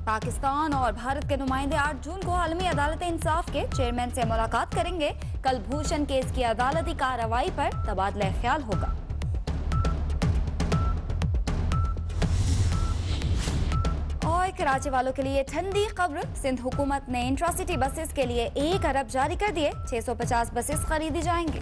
پاکستان اور بھارت کے نمائندے 8 جون کو عالمی عدالت انصاف کے چیئرمین سے ملاقات کریں گے۔ کل بھوشن کیس کی عدالتی کارروائی پر تبادلہ خیال ہوگا۔ اور کراچی والوں کے لیے ٹھنڈی خبر، سندھ حکومت نے انٹراسٹی بسز کے لیے 1 ارب جاری کر دیے، 650 بسز خریدی جائیں گے۔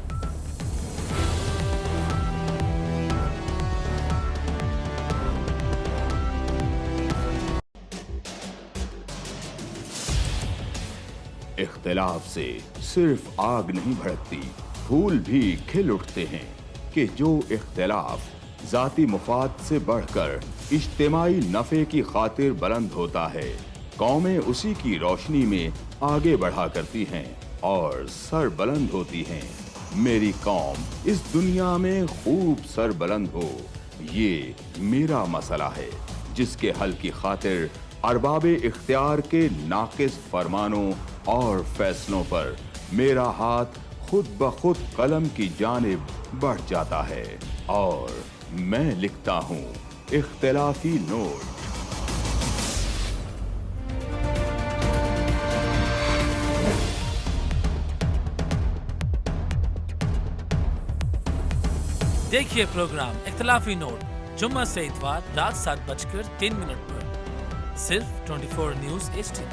اختلاف سے صرف آگ نہیں بھڑکتی، پھول بھی کھل اٹھتے ہیں کہ جو اختلاف ذاتی مفاد سے بڑھ کر اجتماعی نفع کی خاطر بلند ہوتا ہے، قومیں اسی کی روشنی میں آگے بڑھا کرتی ہیں اور سر بلند ہوتی ہیں۔ میری قوم اس دنیا میں خوب سر بلند ہو، یہ میرا مسئلہ ہے، جس کے حل کی خاطر ارباب اختیار کے ناقص فرمانوں اور فیصلوں پر میرا ہاتھ خود بخود قلم کی جانب بڑھ جاتا ہے اور میں لکھتا ہوں اختلافی نوٹ۔ دیکھیے پروگرام اختلافی نوٹ جمعہ سے اتوار رات 7:03 پر صرف 24 نیوز HD۔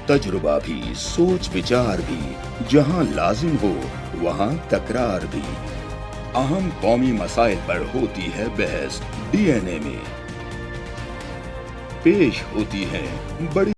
تجربہ بھی، سوچ وچار بھی، جہاں لازم ہو وہاں تکرار بھی، اہم قومی مسائل پر ہوتی ہے بحث، DNA میں پیش ہوتی ہے بڑی